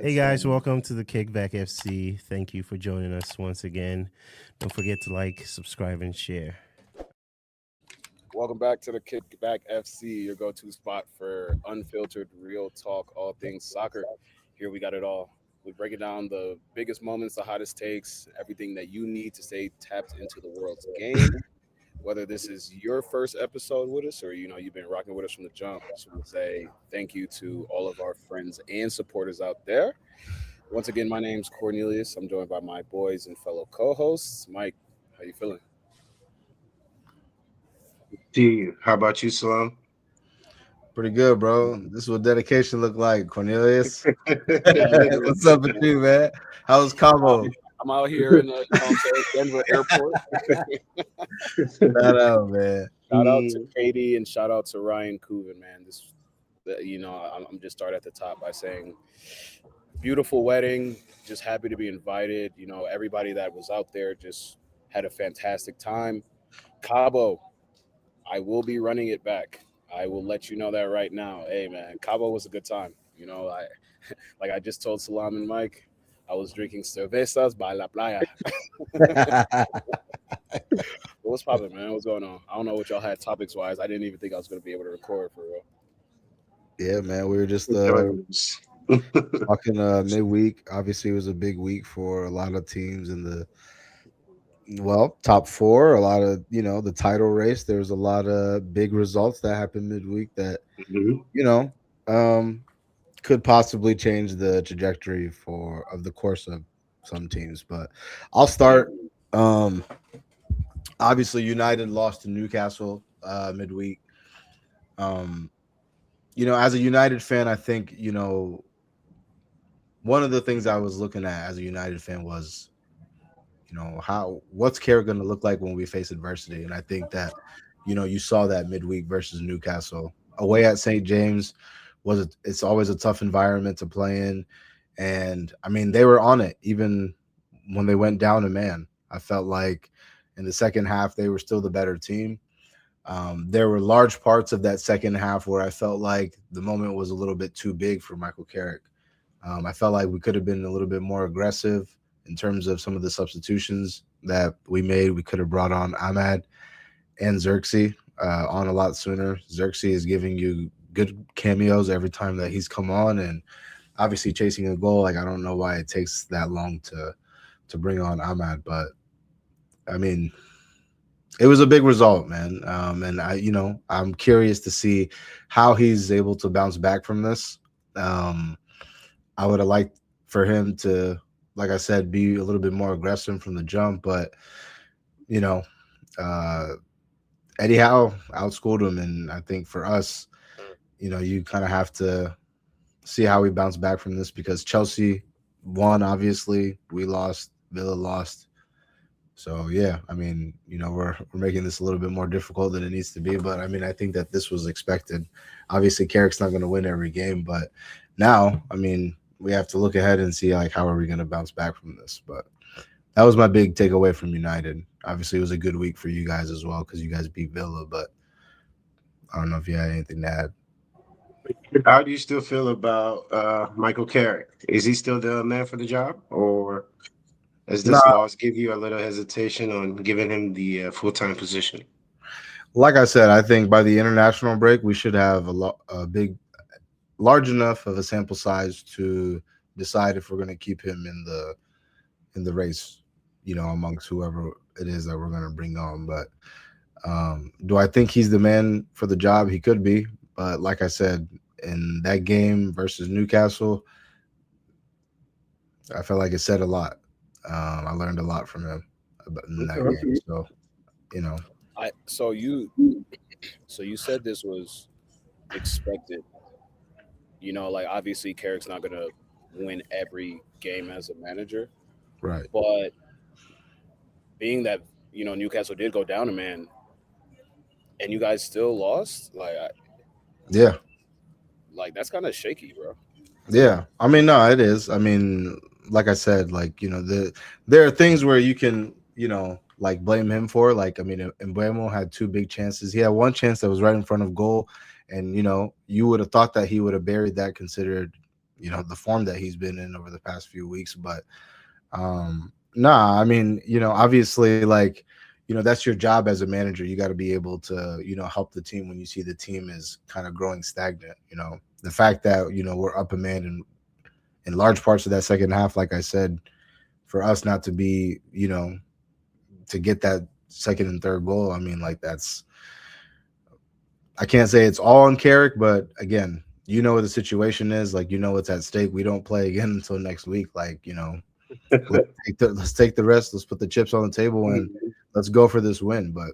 Hey guys, welcome to the Kickback FC. Thank you for joining us once again. Don't forget to like, subscribe, and share. Welcome back to the Kickback FC, your go-to spot for unfiltered, real talk, all things soccer. Here we got it all. We break it down the biggest moments, the hottest takes, everything that you need to stay tapped into the world's game. Whether this is your first episode with us or you've been rocking with us from the jump, just want to say thank you to all of our friends and supporters out there. Once again, my name's Cornelius. I'm joined by my boys and fellow co-hosts. Mike, how you feeling? To you. How about you, Selam? Pretty good, bro. This is what dedication look like, Cornelius. What's up with you, man? How's Cabo? I'm out here in Denver airport. Shout out, man. Shout out to Katie and shout out to Ryan Cooven, man. I'm just start at the top by saying beautiful wedding. Just happy to be invited. Everybody that was out there just had a fantastic time. Cabo, I will be running it back. I will let you know that right now. Hey, man, Cabo was a good time. I just told Selam and Mike, I was drinking cervezas by la playa. What's poppin', man? What's going on? I don't know what y'all had topics wise. I didn't even think I was gonna be able to record for real. Yeah, man. We were just talking midweek. Obviously, it was a big week for a lot of teams in the top four. A lot of the title race. There was a lot of big results that happened midweek that could possibly change the trajectory of the course of some teams. But I'll start. Obviously, United lost to Newcastle midweek. As a United fan, I think one of the things I was looking at as a United fan was what's Carrick going to look like when we face adversity, and I think that you saw that midweek versus Newcastle away at St. James. It's always a tough environment to play in, and I mean they were on it even when they went down a man. I felt like in the second half they were still the better team. There were large parts of that second half where I felt like the moment was a little bit too big for Michael Carrick. I felt like we could have been a little bit more aggressive in terms of some of the substitutions that we made. We could have brought on Ahmad and Xerxes on a lot sooner. Xerxes is giving you good cameos every time that he's come on, and obviously chasing a goal. Like, I don't know why it takes that long to bring on Ahmad, but I mean, it was a big result, man. And I'm curious to see how he's able to bounce back from this. I would have liked for him to, like I said, be a little bit more aggressive from the jump, but Eddie Howe outscored him, and I think for us, you kind of have to see how we bounce back from this because Chelsea won, obviously. We lost, Villa lost. So, yeah, I mean, we're making this a little bit more difficult than it needs to be. But, I mean, I think that this was expected. Obviously, Carrick's not going to win every game. But now, I mean, we have to look ahead and see, like, how are we going to bounce back from this. But that was my big takeaway from United. Obviously, it was a good week for you guys as well because you guys beat Villa. But I don't know if you had anything to add. How do you still feel about Michael Carrick? Is he still the man for the job, or does this loss give you a little hesitation on giving him the full-time position? Like I said, I think by the international break, we should have large enough of a sample size to decide if we're going to keep him in the race, amongst whoever it is that we're going to bring on. But do I think he's the man for the job? He could be. But like I said, in that game versus Newcastle, I felt like it said a lot. I learned a lot from him in that game. So, So you said this was expected. Obviously Carrick's not gonna win every game as a manager, right? But being that Newcastle did go down a man, and you guys still lost, yeah, that's kind of shaky, bro. Yeah, I mean, no, it is. I mean, like I said, there are things where you can, blame him for. Like, I mean, Mbeumo had two big chances. He had one chance that was right in front of goal, and you would have thought that he would have buried that, considered the form that he's been in over the past few weeks. But nah, I mean, obviously, like, that's your job as a manager. You got to be able to, help the team when you see the team is kind of growing stagnant. The fact that, we're up a man in large parts of that second half, like I said, for us not to be, to get that second and third goal, I mean, like, I can't say it's all on Carrick, but again, what the situation is. Like, what's at stake. We don't play again until next week. Like, let's take the rest. Let's put the chips on the table and let's go for this win. But,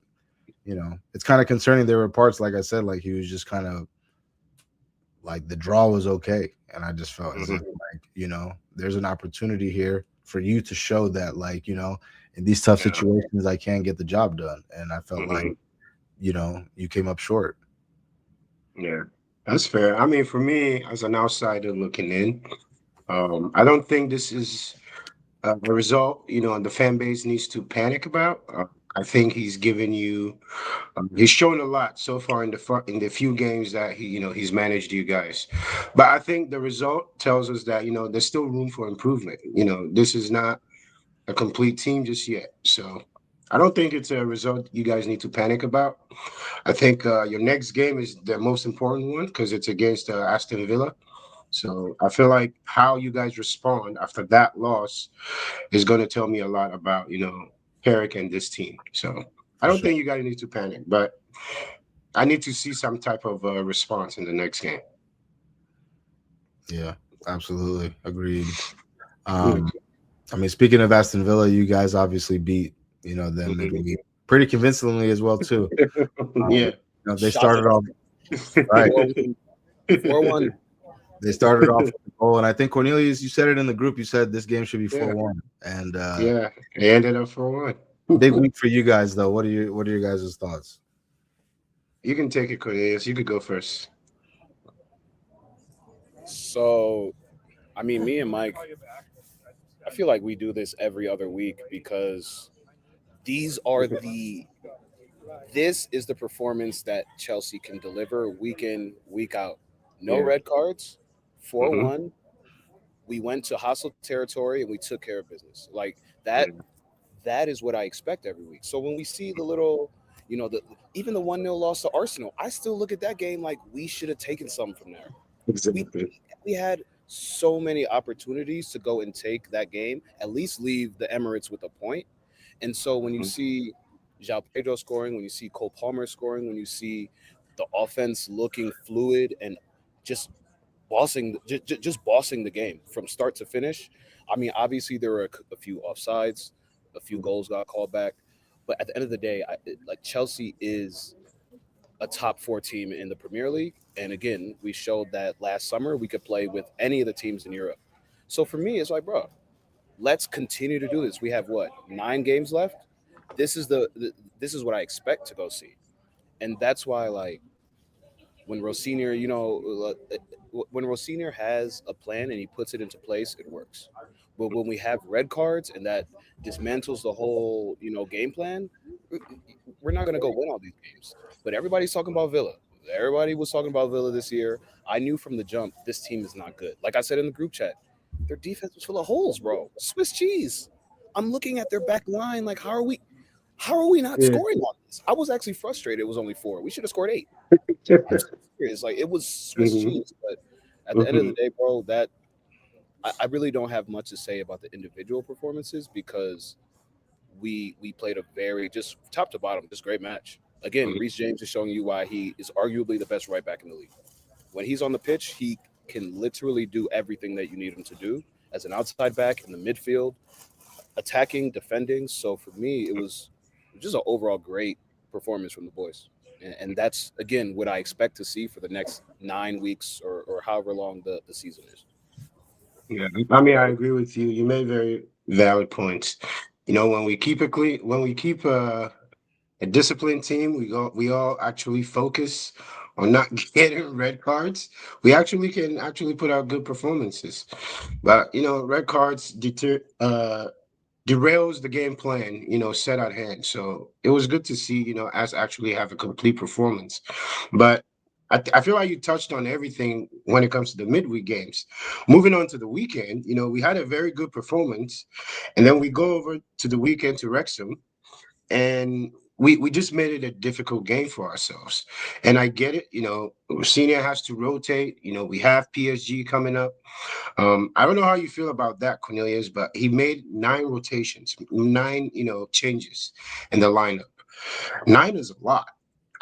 it's kind of concerning. There were parts, like I said, like he was just kind of like the draw was okay. And I just felt as if, like, there's an opportunity here for you to show that, like, in these tough situations, I can get the job done. And I felt like, you came up short. Yeah, that's fair. I mean, for me, as an outsider looking in, I don't think this is a result, the fan base needs to panic about. I think he's given you, he's shown a lot so far in the few games that he's managed you guys. But I think the result tells us that there's still room for improvement. This is not a complete team just yet. So I don't think it's a result you guys need to panic about. I think your next game is the most important one because it's against Aston Villa. So I feel like how you guys respond after that loss is going to tell me a lot about, Carrick and this team. So I don't think you guys need to panic, but I need to see some type of response in the next game. Yeah, absolutely. Agreed. I mean, speaking of Aston Villa, you guys obviously beat, them midweek pretty convincingly as well, too. Yeah. They started off right. 4-1. They started off with the goal, and I think Cornelius, you said it in the group. You said this game should be 4-1, and yeah, it ended up 4-1. Big week for you guys, though. What are your guys' thoughts? You can take it, Cornelius. You could go first. So, I mean, me and Mike, I feel like we do this every other week because this is the performance that Chelsea can deliver week in, week out. No red cards, 4-1. We went to hostile territory and we took care of business. Like that is what I expect every week. So when we see the little, even the 1-0 loss to Arsenal, I still look at that game like we should have taken something from there. Exactly. We had so many opportunities to go and take that game, at least leave the Emirates with a point. And so when you see João Pedro scoring, when you see Cole Palmer scoring, when you see the offense looking fluid and just bossing the game from start to finish. I mean, obviously there were a few offsides, a few goals got called back, but at the end of the day, Chelsea is a top 4 team in the Premier League, and again, we showed that last summer we could play with any of the teams in Europe. So for me, it's like, bro, let's continue to do this. We have 9 games left. This is this is what I expect to go see, and that's why when Rosenior, when Rosenior has a plan and he puts it into place, it works. But when we have red cards and that dismantles the whole, game plan, we're not going to go win all these games. But everybody's talking about Villa. Everybody was talking about Villa this year. I knew from the jump this team is not good. Like I said in the group chat, their defense was full of holes, bro. Swiss cheese. I'm looking at their back line like, how are we not scoring on this? I was actually frustrated. It was only 4. We should have scored 8. I'm serious. Like, it was Swiss cheese. But at the end of the day, bro, that I really don't have much to say about the individual performances because we played a very, just top to bottom, just great match. Again, Reece James is showing you why he is arguably the best right back in the league. When he's on the pitch, he can literally do everything that you need him to do as an outside back in the midfield, attacking, defending. So for me, it was just an overall great performance from the boys. And that's, again, what I expect to see for the next 9 weeks or however long the season is. Yeah, I mean, I agree with you. You made very valid points. When we keep a disciplined team, we all actually focus on not getting red cards. We actually can put out good performances. But red cards derails the game plan, set at hand. So it was good to see, us actually have a complete performance. But I feel like you touched on everything when it comes to the midweek games. Moving on to the weekend, we had a very good performance, and then we go over to the weekend to Wrexham, and we just made it a difficult game for ourselves. And I get it, senior has to rotate. We have PSG coming up. I don't know how you feel about that, Cornelius, but he made 9 rotations, 9, changes in the lineup. 9 is a lot.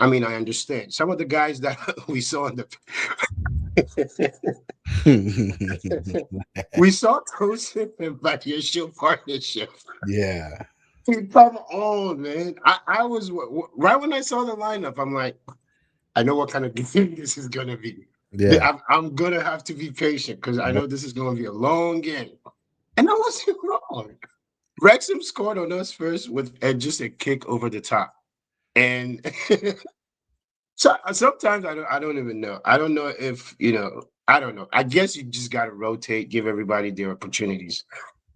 I mean, I understand some of the guys that we saw in the we saw Tosin and Badiashile partnership. Yeah. Come on, man. I was right when I saw the lineup. I'm like, I know what kind of game this is gonna be. Yeah. I'm gonna have to be patient because I know this is gonna be a long game. And I wasn't wrong. Wrexham scored on us first with just a kick over the top. And so sometimes I don't even know. I don't know if I don't know. I guess you just gotta rotate, give everybody their opportunities.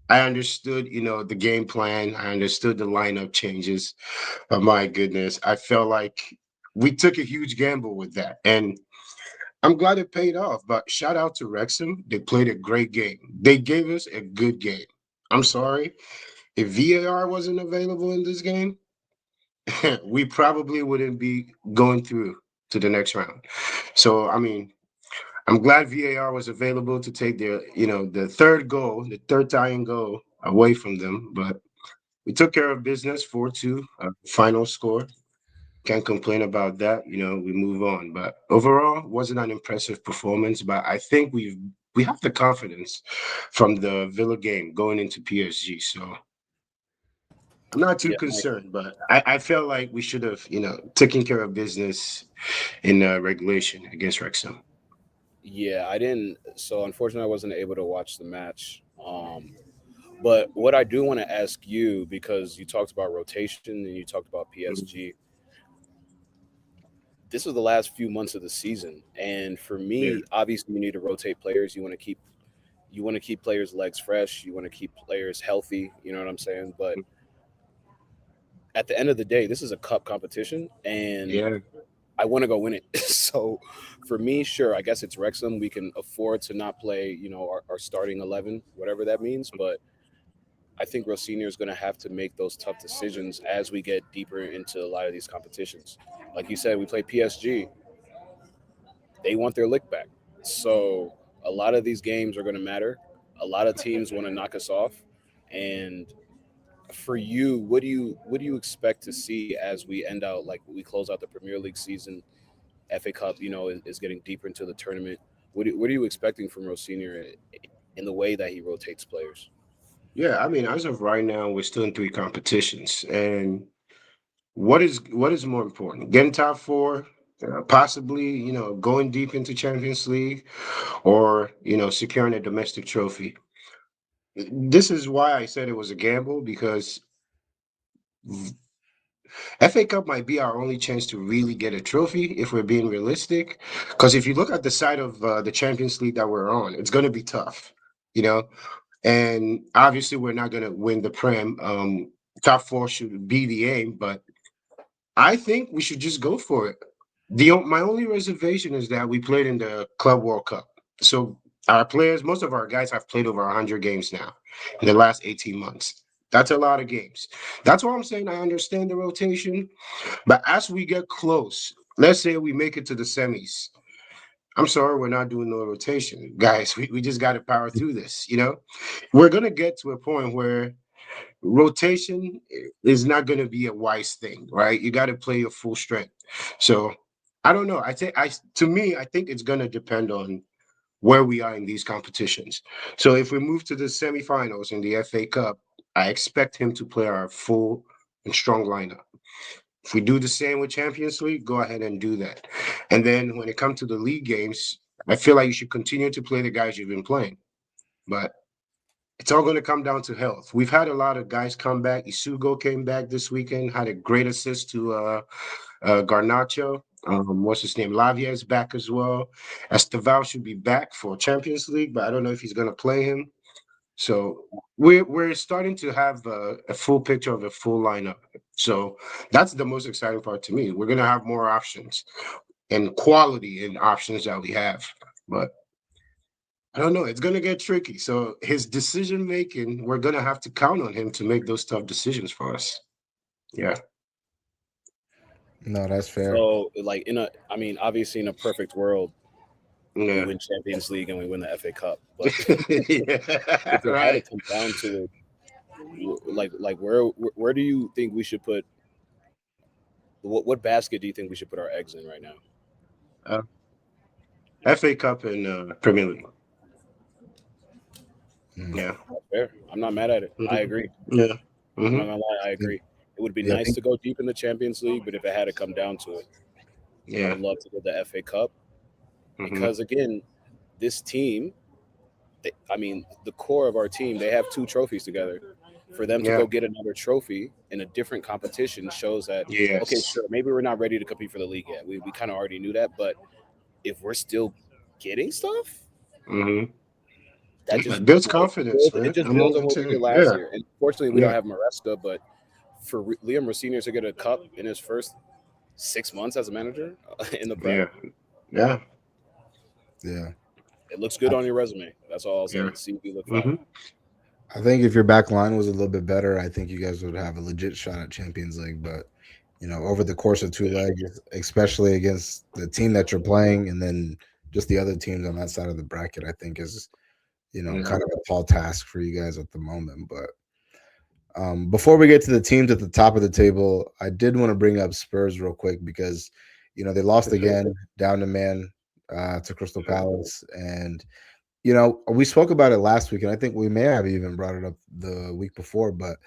I understood, the game plan. I understood the lineup changes. But my goodness, I felt like we took a huge gamble with that. And I'm glad it paid off. But shout out to Wrexham. They played a great game. They gave us a good game. I'm sorry. If VAR wasn't available in this game, we probably wouldn't be going through to the next round. So, I mean, I'm glad VAR was available to take the third tying goal away from them. But we took care of business, 4-2, final score. Can't complain about that. We move on. But overall, wasn't an impressive performance. But I think we have the confidence from the Villa game going into PSG. So I'm not too Yeah, concerned, but I felt like we should have, taken care of business in regulation against Wrexham. yeah, I didn't. So unfortunately, I wasn't able to watch the match. But what I do want to ask you, because you talked about rotation and you talked about PSG, this is the last few months of the season, and for Yeah. me, obviously, you need to rotate players. You want to keep players' legs fresh. You want to keep players healthy. You know what I'm saying? But at the end of the day, this is a cup competition, and Yeah. I want to go win it. So for me, sure, I guess it's Wrexham. We can afford to not play, our starting 11, whatever that means. But I think Rossini is going to have to make those tough decisions as we get deeper into a lot of these competitions. Like you said, we play PSG. They want their lick back. So a lot of these games are going to matter. A lot of teams want to knock us off. And for you, what do you expect to see as we end out, like we close out the Premier League season? FA Cup, is getting deeper into the tournament. What are you expecting from Rossini in the way that he rotates players? Yeah, I mean, as of right now, we're still in 3 competitions, and what is more important? Getting top 4, possibly, going deep into Champions League, or securing a domestic trophy. This is why I said it was a gamble because FA Cup might be our only chance to really get a trophy if we're being realistic. Because if you look at the side of the Champions League that we're on, it's going to be tough, you know. And obviously, we're not going to win the Prem. Top 4 should be the aim, but I think we should just go for it. My only reservation is that we played in the Club World Cup, so our players, most of our guys, have played over 100 games now in the last 18 months. That's a lot of games. That's why I'm saying I understand the rotation, but as we get close, let's say we make it to the semis. I'm sorry, we're not doing no rotation, guys. We just got to power through this. We're gonna get to a point where rotation is not going to be a wise thing, right? You got to play your full strength. So I don't know. To me, I think it's going to depend on where we are in these competitions. So if we move to the semifinals in the FA Cup, I expect him to play our full and strong lineup. If we do the same with Champions League, go ahead and do that. And then when it comes to the league games, I feel like you should continue to play the guys you've been playing. But it's all going to come down to health. We've had a lot of guys come back. Isugo came back this weekend, had a great assist to Garnacho. What's his name? Lavia is back as well. Esteval should be back for Champions League, but I don't know if he's going to play him. So we're starting to have a full picture of a full lineup. So that's the most exciting part to me. We're going to have more options. and quality and options that we have. But I don't know. It's going to get tricky. So his decision making, we're going to have to count on him to make those tough decisions for us. Yeah. No, that's fair. So, like, obviously, in a perfect world, we Yeah. win Champions League and we win the FA Cup. But Yeah, if it had to right. come down to it, like where do you think we should put? What basket do you think we should put our eggs in right now? FA Cup and Premier League. Yeah. Fair. I'm not mad at it. I agree. Yeah. I'm not gonna lie. I agree. It would be nice to go deep in the Champions League, but if it had to come down to it, I would love to go the FA Cup because again, this team, the core of our team, they have 2 trophies together. For them to go get another trophy in a different competition shows that okay, sure, maybe we're not ready to compete for the league yet. We kind of already knew that, but if we're still getting stuff, that just builds confidence. It just builds on what we did last year. And fortunately, we don't have Maresca, but for Liam Rosenior to get a cup in his first 6 months as a manager in the Prem, yeah, it looks good on your resume. That's all I'll say. CV look fine. I think if your back line was a little bit better, I think you guys would have a legit shot at Champions League. But, over the course of 2 legs, especially against the team that you're playing and then just the other teams on that side of the bracket, I think is, kind of a tall task for you guys at the moment. But before we get to the teams at the top of the table, I did want to bring up Spurs real quick because, they lost again down to man to Crystal Palace. And, we spoke about it last week, and I think we may have even brought it up the week before, but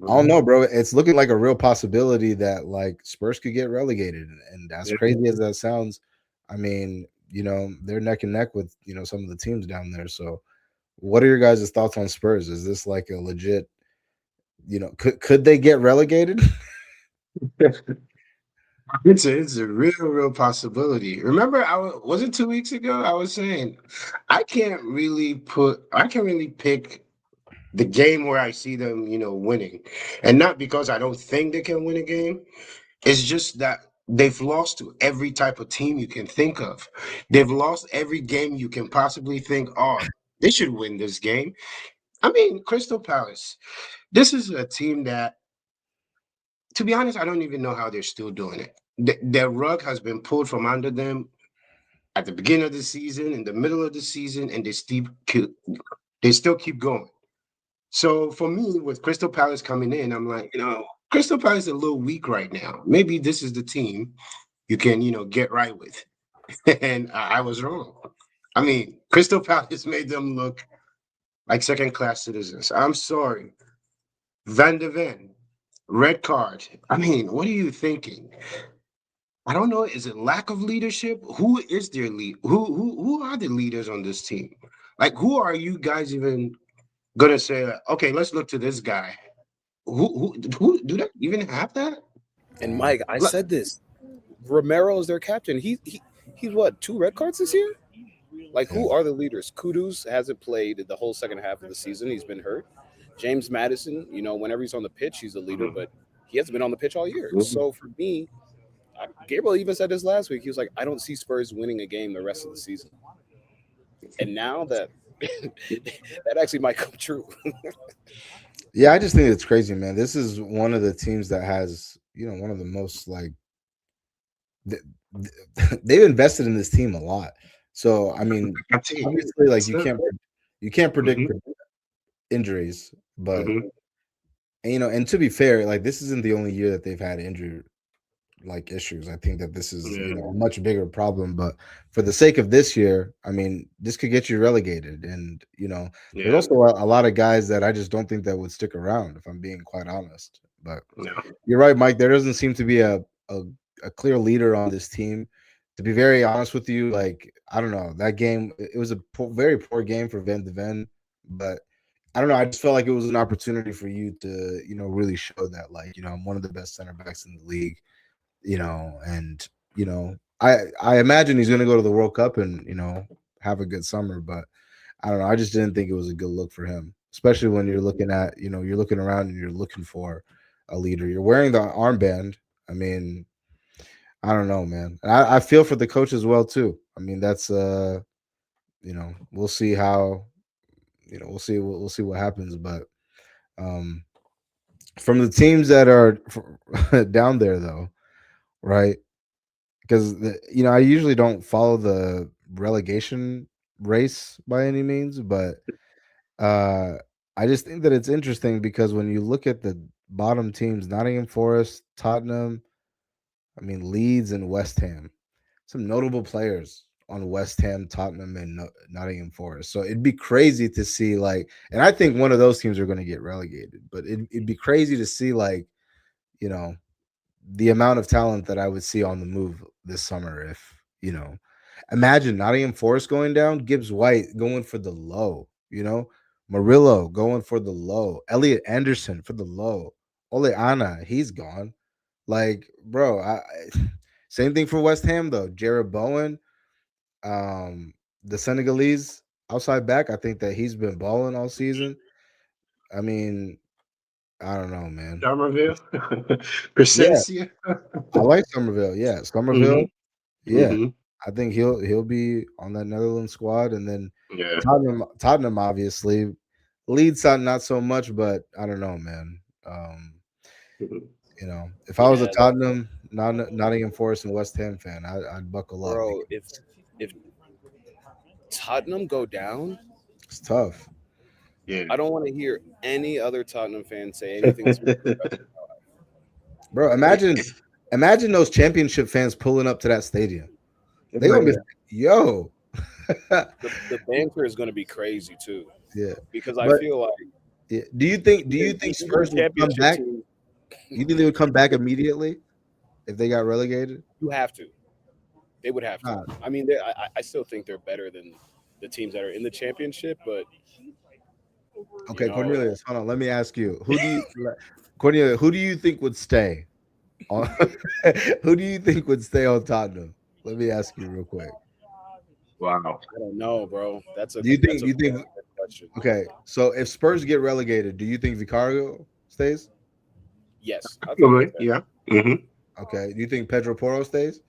I don't know, bro. It's looking like a real possibility that like Spurs could get relegated. And as crazy as that sounds, I mean, they're neck and neck with, some of the teams down there. So what are your guys' thoughts on Spurs? Is this like a legit, could they get relegated? It's a real possibility. Remember, was it 2 weeks ago? I was saying I can't really pick the game where I see them, winning, and not because I don't think they can win a game. It's just that they've lost to every type of team you can think of. They've lost every game you can possibly think, oh, they should win this game. I mean, Crystal Palace. This is a team that, to be honest, I don't even know how they're still doing it. Their rug has been pulled from under them at the beginning of the season, in the middle of the season, and they still keep going. So for me, with Crystal Palace coming in, I'm like, Crystal Palace is a little weak right now. Maybe this is the team you can, get right with. And I was wrong. I mean, Crystal Palace made them look like second-class citizens. I'm sorry. Van de Ven, red card. I mean, what are you thinking? I don't know. Is it lack of leadership? Who is their lead? Who are the leaders on this team? Like, who are you guys even gonna say? Okay, let's look to this guy. Who do they even have that? And Mike, I said this. Romero is their captain. He's what, 2 red cards this year? Like, who are the leaders? Kudus hasn't played the whole second half of the season. He's been hurt. James Madison, whenever he's on the pitch, he's a leader, but he hasn't been on the pitch all year. So for me, Gabriel even said this last week. He was like, I don't see Spurs winning a game the rest of the season. And now that that actually might come true. Yeah, I just think it's crazy, man. This is one of the teams that has, one of the most like they've invested in this team a lot. So I mean, obviously, like you can't predict injuries, but and to be fair, like this isn't the only year that they've had injury like issues. I think that this is a much bigger problem, but for the sake of this year, I mean, this could get you relegated, and there's also a lot of guys that I just don't think that would stick around, if I'm being quite honest. But you're right, Mike. There doesn't seem to be a clear leader on this team. To be very honest with you, like I don't know, that game, it was a very poor game for Van de Ven, but I don't know. I just felt like it was an opportunity for you to, really show that, like, I'm one of the best center backs in the league. And I imagine he's going to go to the World Cup and have a good summer, but I don't know. I just didn't think it was a good look for him, especially when you're looking at you're looking around and you're looking for a leader. You're wearing the armband. I mean, I don't know, man. I feel for the coach as well too. I mean, that's we'll see how we'll see what happens, but um from the teams that are down there though, right? Because I usually don't follow the relegation race by any means, but uh I just think that it's interesting because when you look at the bottom teams, Nottingham Forest, Tottenham, I mean Leeds and West Ham, some notable players on West Ham, Tottenham, and Nottingham Forest. So it'd be crazy to see and I think one of those teams are going to get relegated. But it'd be crazy to see you know the amount of talent that I would see on the move this summer. If imagine Nottingham Forest going down, Gibbs White going for the low, Murillo going for the low, Elliot Anderson for the low, Ole Ana, he's gone. Bro, same thing for West Ham though. Jared Bowen, the Senegalese outside back, I think that he's been balling all season. I mean, I don't know, man. Somerville, Yeah, Presencia. I like Somerville. Yeah, Somerville. Mm-hmm. Yeah, Mm-hmm. I think he'll be on that Netherlands squad, and then Yeah. Tottenham obviously. Leeds not so much, but I don't know, man. Mhm. If I was a Yeah, Tottenham, Nottingham Forest, and West Ham fan, I'd buckle up. bro. If Tottenham go down, It's tough, Yeah. I don't want to hear any other Tottenham fan say anything to me. bro. Imagine those championship fans pulling up to that stadium. They gonna be yo. The banter is going to be crazy too, Yeah, because I but feel like yeah. Do you think the Spurs would come championship back? team, You think they would come back immediately if they got relegated? you have to. They would have to. Nah. I mean, I still think they're better than the teams that are in the championship, but you Okay, know, Cornelius, hold on. Let me ask you. Cornelius, who do you think would stay on who do you think would stay on Tottenham? Let me ask you real quick. Wow. I don't know, bro. That's a Do you think that's a you very think good question. okay, so if Spurs get relegated, do you think Vicario stays? Yes, I think Probably. he's there. Yeah. Mm-hmm. Okay. Do you think Pedro Porro stays?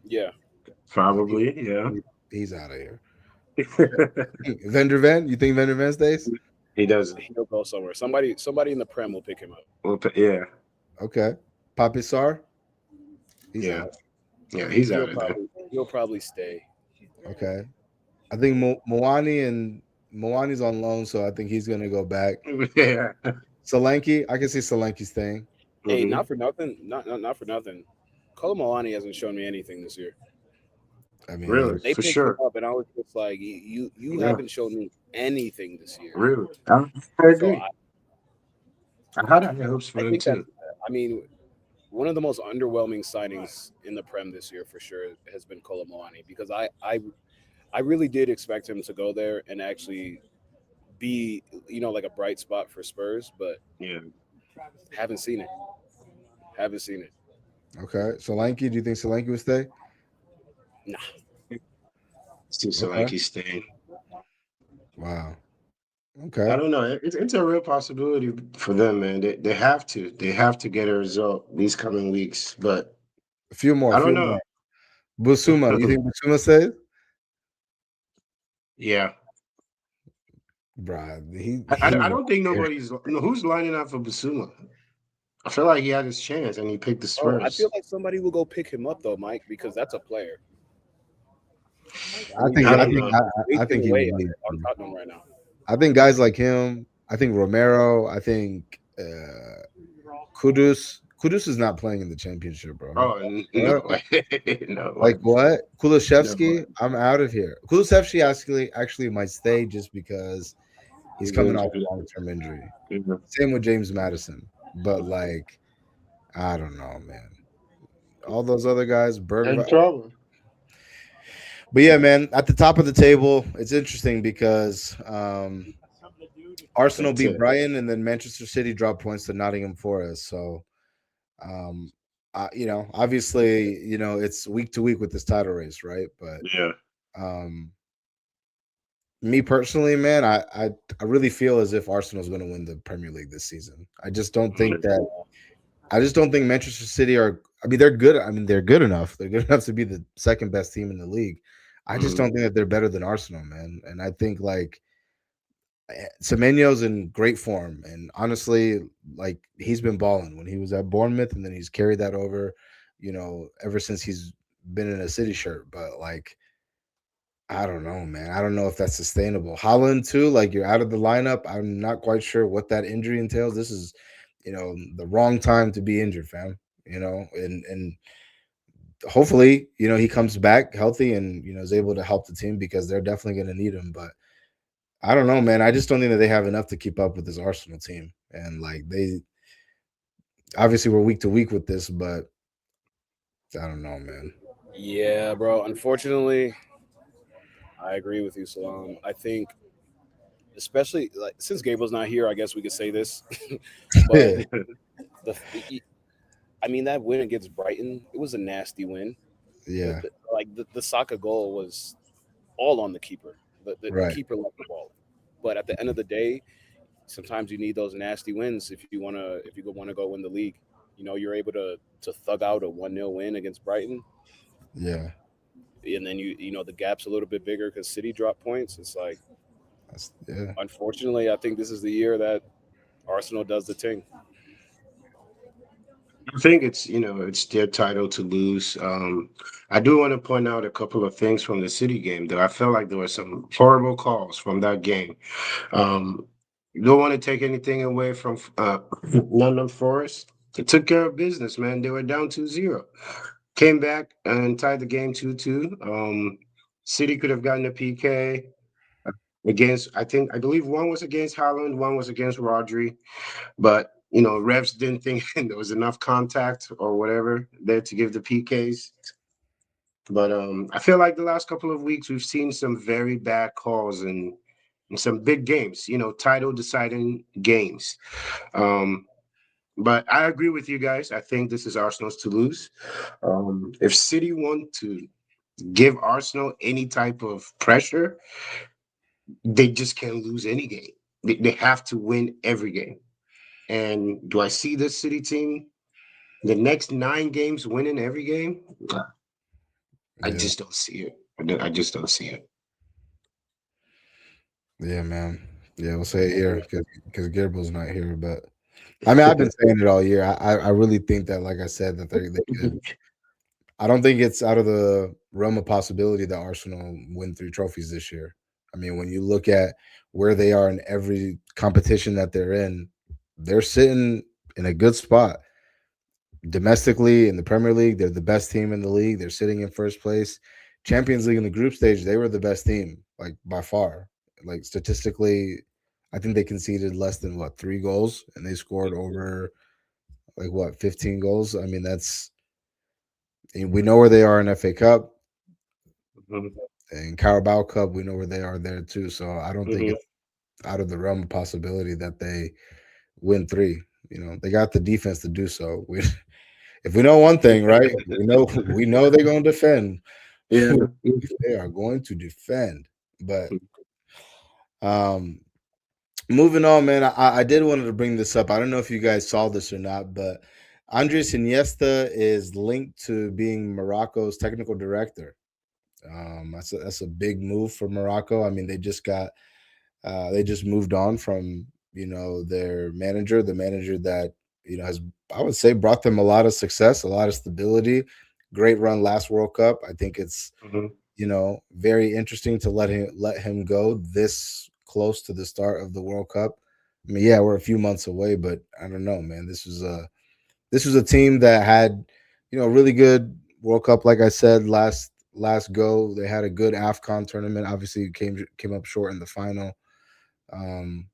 Yeah, He, Probably. Yeah. he's out of here. Vender Ven, you think Vender Ven stays? He doesn't. he'll go somewhere. Somebody in the Prem will pick him up. Well, yeah. Okay. Papi Sarr, he's Yeah. out. Yeah. He's He'll out of there. probably stay. Okay. I think Moani's on loan, so I think he's gonna go back. Yeah. Solanke, I can see Solanke staying. Hey, Mhm. not for nothing. Not for nothing. Colomboani hasn't shown me anything this year. I mean, Really, They for picked him sure. up, and I was just like, you Yeah. haven't shown me anything this year. Really, I So agree. I had high hopes for I them think that too. I mean one of the most underwhelming signings in the Prem this year for sure has been Colomboani, because I really did expect him to go there and actually be like a bright spot for Spurs, but Yeah. haven't seen it. Haven't seen it. okay. Solanke, do you think Solanke would stay? Nah. Still so like Okay. he's staying. Wow. I Okay. don't know. It's a real possibility for them, man. They have to. They have to get a result these coming weeks. But A few more. I A don't few know. more. Busuma, you think Busuma stays? Yeah. Bruh, I don't think nobody's who's lining up for Basuma. I feel like he had his chance and he picked the Oh, I Spurs. feel like somebody will go pick him up though, Mike, because that's a player. I think I I don't think know. I think he away would leave. on Tottenham right now. I think guys like him. I think Romero. I think Kudus. Kudus is not playing in the championship, bro. Oh no What? way. No way. Like what? No Kulishevsky? way. I'm out of here. Kulishevsky actually might stay just because he's coming off a long-term injury. Mhm. Same with James Madison. But I don't know, man. All those other guys, In Bergvall. trouble. But yeah, man, at the top of the table, it's interesting because Arsenal That's beat it. Brighton and then Manchester City dropped points to Nottingham Forest. So, obviously, it's week to week with this title race, right? But Yeah. me personally, man, I really feel as if Arsenal's going to win the Premier League this season. I just don't think Manchester City are I mean, they're good. I mean, they're good enough. They're good enough to be the second best team in the league. I just Mhm. don't think that they're better than Arsenal, man. And I think like Semenyo's in great form, and honestly, like he's been balling when he was at Bournemouth, and then he's carried that over, ever since he's been in a City shirt. But like, I don't know, man. I don't know if that's sustainable. Holland too, like you're out of the lineup. I'm not quite sure what that injury entails. This is, the wrong time to be injured, fam. And hopefully, he comes back healthy and is able to help the team because they're definitely going to need him. But I don't know, man. I just don't think that they have enough to keep up with this Arsenal team. And like they obviously we're week to week with this, but I don't know, man. Yeah, bro. Unfortunately, I agree with you, Salam. I think, especially like since Gabriel's not here, I guess we could say this. But Yeah, the, I mean, that win against Brighton, it was a nasty win. yeah, The Saka goal was all on the keeper. The right. keeper left the ball. But at the end of the day, sometimes you need those nasty wins if you want to go win the league. You're able to thug out a 1-0 win against Brighton, Yeah. and then the gap's a little bit bigger because City dropped points. It's like, Yeah. unfortunately, I think this is the year that Arsenal does the thing. I think it's their title to lose. I do want to point out a couple of things from the City game, though. I felt like there were some horrible calls from that game. Um, you don't want to take anything away from London Forest. They took care of business, man. They were down 2-0, came back and tied the game 2-2. City could have gotten a PK against. I believe one was against Haaland, one was against Rodri. But refs didn't think there was enough contact or whatever there to give the PKs. But I feel like the last couple of weeks we've seen some very bad calls in some big games. Title deciding games. Um, but I agree with you guys. I think this is Arsenal's to lose. If City want to give Arsenal any type of pressure, they just can't lose any game. They have to win every game. And do I see this City team the next 9 games winning every game? I Yeah. just don't see it. I just don't see it. Yeah, man. Yeah, we'll say it here because Gabriel's not here. But I mean, I've been saying it all year. I really think that, like I said, that they could. I don't think it's out of the realm of possibility that Arsenal win 3 trophies this year. I mean, when you look at where they are in every competition that they're sitting in a good spot. Domestically in the Premier League, they're the best team in the league. They're sitting in first place. Champions League in the group stage, they were the best team, like by far. Like statistically, I think they conceded less than 3 goals, and they scored over 15 goals. I mean, and we know where they are in FA Cup Mhm, and Carabao Cup. We know where they are there too. So I don't think mhm. it's out of the realm of possibility that they win three. They got the defense to do so. If we know one thing, right? We know they're going to defend. Yeah. They are going to defend. But um moving on, man, I did wanted to bring this up. I don't know if you guys saw this or not, but Andres Iniesta is linked to being Morocco's technical director. That's a big move for Morocco. I mean, they just moved on from their manager, the manager that has, I would say, brought them a lot of success, a lot of stability. Great run last World Cup. I think it's Mhm. very interesting to let him go this close to the start of the World Cup. I mean, yeah, we're a few months away, but I don't know, man. This was a team that had really good World Cup. Like I said, last go, they had a good AFCON tournament. Obviously, came up short in the final. Um,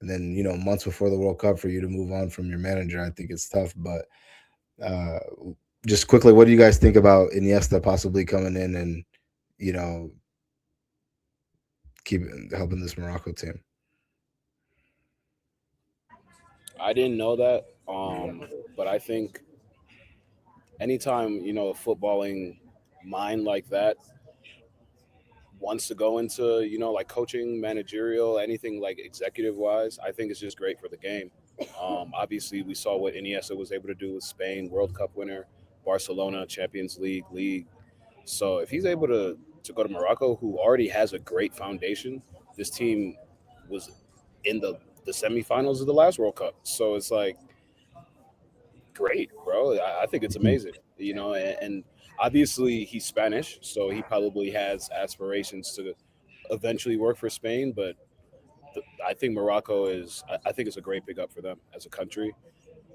and then months before the World Cup for you to move on from your manager, I think it's tough. But uh, just quickly, what do you guys think about Iniesta possibly coming in and you know keep helping this Morocco team? I didn't know that, but I think anytime a footballing mind like that wants to go into, like coaching, managerial, anything like executive wise, I think it's just great for the game. Obviously, we saw what Iniesta was able to do with Spain, World Cup winner, Barcelona, Champions League. So if he's able to go to Morocco, who already has a great foundation, this team was in the semifinals of the last World Cup. So it's like great, bro. I think it's amazing, and obviously he's Spanish, so he probably has aspirations to eventually work for Spain. But I think Morocco I think it's a great big up for them as a country,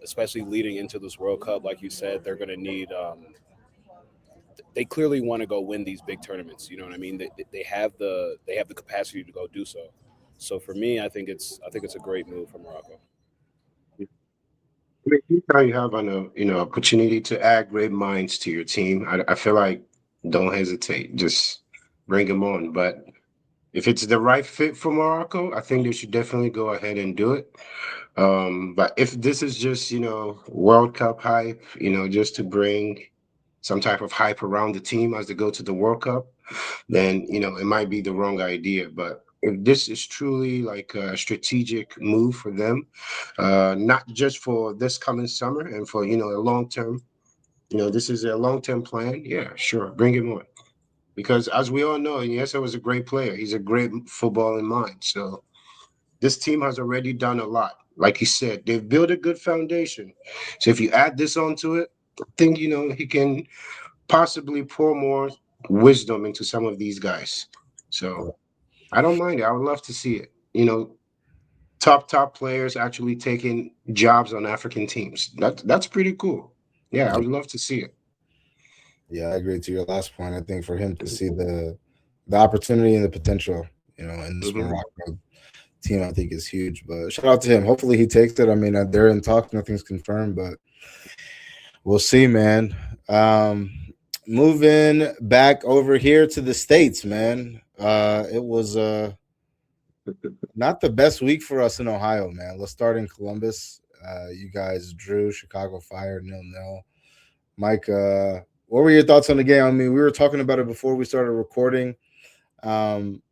especially leading into this World Cup. Like you said, they're going to need. They clearly want to go win these big tournaments. You know what I mean? They have the capacity to go do so. So for me, I think it's a great move for Morocco. I mean, anytime you have an opportunity to add great minds to your team, I feel like don't hesitate, just bring them on. But if it's the right fit for Morocco, I think they should definitely go ahead and do it. But if this is just World Cup hype, just to bring some type of hype around the team as they go to the World Cup, then it might be the wrong idea. But if this is truly like a strategic move for them, not just for this coming summer and for a long term, this is a long term plan. Yeah, sure, bring him on. Because as we all know, Iniesta was a great player. He's a great footballing mind. So this team has already done a lot. Like you said, they've built a good foundation. So if you add this onto it, I think he can possibly pour more wisdom into some of these guys. So I don't mind it. I would love to see it. Top players actually taking jobs on African teams. That's pretty cool. Yeah, I would love to see it. Yeah, I agree to your last point. I think for him to see the opportunity and the potential, in this Mhm. Morocco team, I think is huge. But shout out to him. Hopefully he takes it. I mean, they're in talks, nothing's confirmed, but we'll see, man. Um, moving back over here to the States, man. It was not the best week for us in Ohio, man. Let's start in Columbus. You guys drew Chicago Fire 0-0. Mike, what were your thoughts on the game? I mean, we were talking about it before we started recording. Um,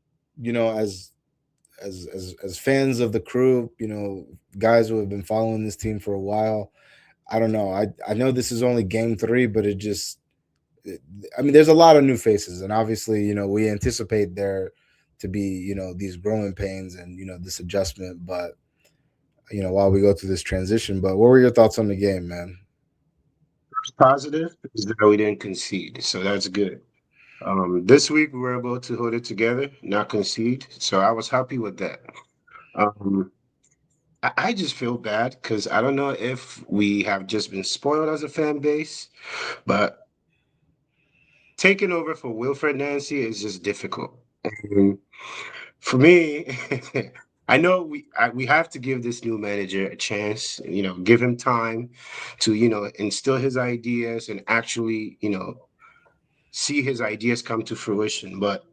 as fans of the crew, guys who have been following this team for a while. I don't know. I know this is only game 3, but I mean, there's a lot of new faces, and obviously, we anticipate there to be, these growing pains and this adjustment. But while we go through this transition, but what were your thoughts on the game, man? Positive is that we didn't concede, so that's good. This week we were able to hold it together, not concede, so I was happy with that. Um, I just feel bad because I don't know if we have just been spoiled as a fan base, but taking over for Wilfred Nancy is just difficult. And for me, I know we have to give this new manager a chance. Give him time to instill his ideas and actually see his ideas come to fruition. But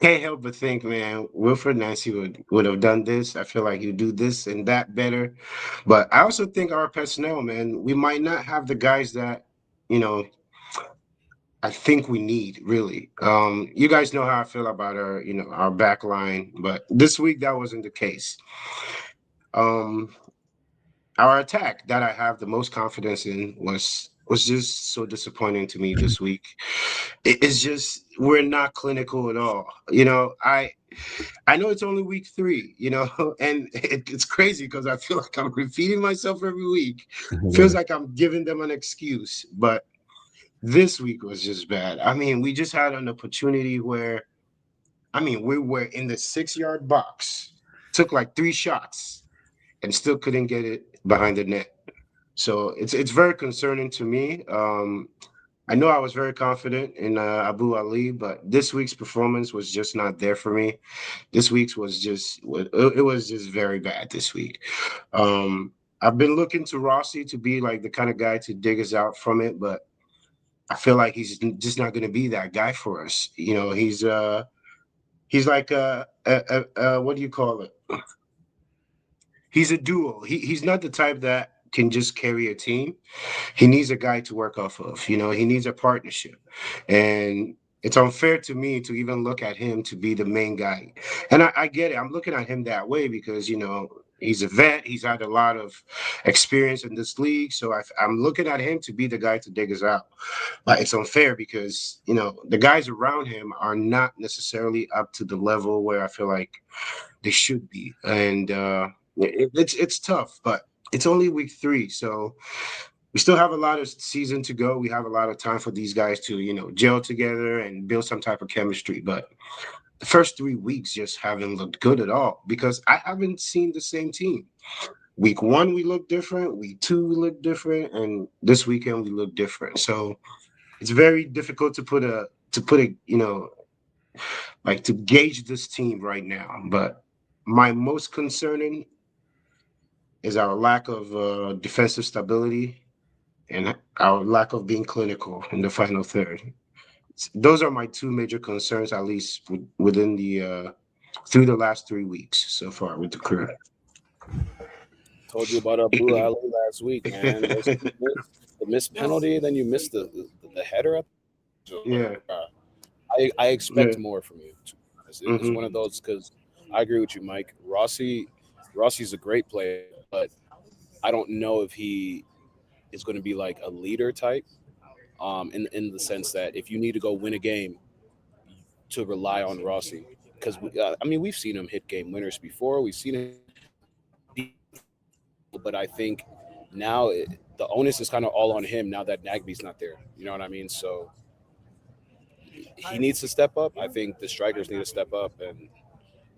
can't help but think, man, Wilfred Nancy would have done this. I feel like he'd do this and that better. But I also think our personnel, man, we might not have the guys that you know I think we need really. You guys know how I feel about our back line, but this week that wasn't the case. Um, our attack that I have the most confidence in was just so disappointing to me this week. It's just we're not clinical at all. I know it's only week 3, and it's crazy because I feel like I'm repeating myself every week. Feels like I'm giving them an excuse, but this week was just bad. I mean, we just had an opportunity where, I mean, we were in the 6-yard box, took like 3 shots, and still couldn't get it behind the net. So it's very concerning to me. I know I was very confident in Abu Ali, but this week's performance was just not there for me. This week's was just it was just very bad this week. I've been looking to Rossi to be like the kind of guy to dig us out from it, but I feel like he's just not going to be that guy for us. He's like what do you call it? He's a duo. He's not the type that can just carry a team. He needs a guy to work off of. He needs a partnership, and it's unfair to me to even look at him to be the main guy. And I get it. I'm looking at him that way because, he's a vet. He's had a lot of experience in this league. So I'm looking at him to be the guy to dig us out. But it's unfair because, the guys around him are not necessarily up to the level where I feel like they should be. And it's tough, but it's only week 3. So we still have a lot of season to go. We have a lot of time for these guys to, gel together and build some type of chemistry. But the first 3 weeks just haven't looked good at all because I haven't seen the same team. Week 1, we look different. Week 2, we look different. And this weekend, we look different. So it's very difficult to put a, like to gauge this team right now. But my most concerning is our lack of defensive stability and our lack of being clinical in the final third. Those are my 2 major concerns, at least within the through the last 3 weeks so far with the crew. Told you about our blue alley last week, man. The missed penalty, then you missed the header up. Yeah. I expect Yeah. more from you. It's one of those because I agree with you, Mike. Rossi's a great player, but I don't know if he is going to be like a leader type. In the sense that if you need to go win a game, to rely on Rossi because we've seen him hit game winners before. We've seen him, but I think now the onus is kind of all on him now that Nagby's not there. You know what I mean? So he needs to step up. I think the strikers need to step up, and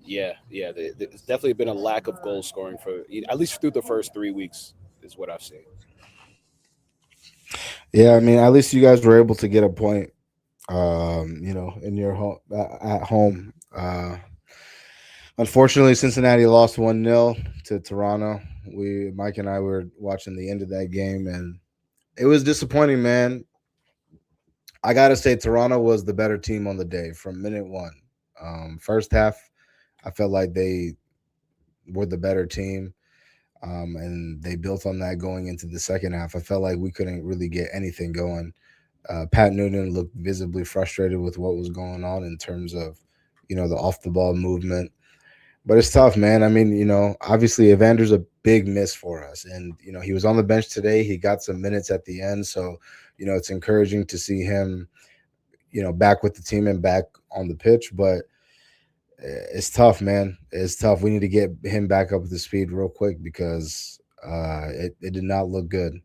there's definitely been a lack of goal scoring for at least through the first 3 weeks is what I've seen. Yeah, I mean, at least you guys were able to get a point, in your home at home. Unfortunately, Cincinnati lost 1-0 to Toronto. Mike and I were watching the end of that game, and it was disappointing, man. I gotta say, Toronto was the better team on the day from minute 1. First half, I felt like they were the better team. And they built on that going into the second half. I felt like we couldn't really get anything going. Pat Noonan looked visibly frustrated with what was going on in terms of, the off the ball movement. But it's tough, man. I mean, obviously Evander's a big miss for us. And, he was on the bench today. He got some minutes at the end. So, it's encouraging to see him, back with the team and back on the pitch. But it's tough, man. It's tough. We need to get him back up to speed real quick because it did not look good.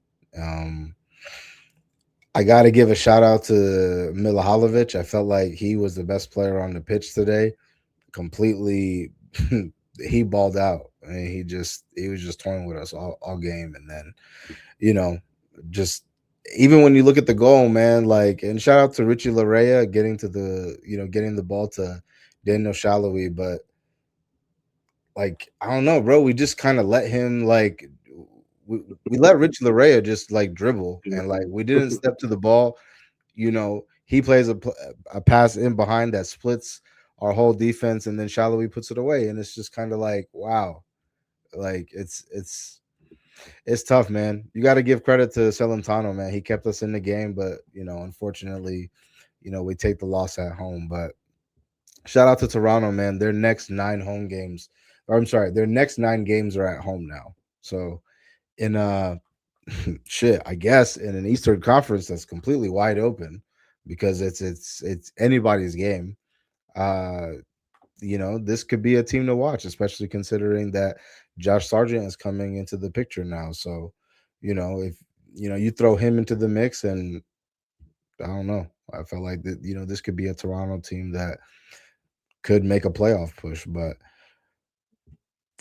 I got to give a shout out to Milahalovic. I felt like he was the best player on the pitch today. Completely, he balled out. I mean, he was just toying with us all game. And then, just even when you look at the goal, man, and shout out to Richie Larea getting the ball to Daniel Shallowy, but I don't know, bro. We just kind of let him we let Rich Larea just dribble and we didn't step to the ball. He plays a pass in behind that splits our whole defense, and then Shallowy puts it away, and it's just kind of wow, it's tough, man. You got to give credit to Celentano, man. He kept us in the game, but unfortunately, we take the loss at home, but. Shout out to Toronto, man. Their next 9 home games, their next 9 games are at home now. So, in I guess in an Eastern Conference that's completely wide open because it's anybody's game. This could be a team to watch, especially considering that Josh Sargent is coming into the picture now. So, if you throw him into the mix, and I don't know, I felt like that this could be a Toronto team that could make a playoff push. But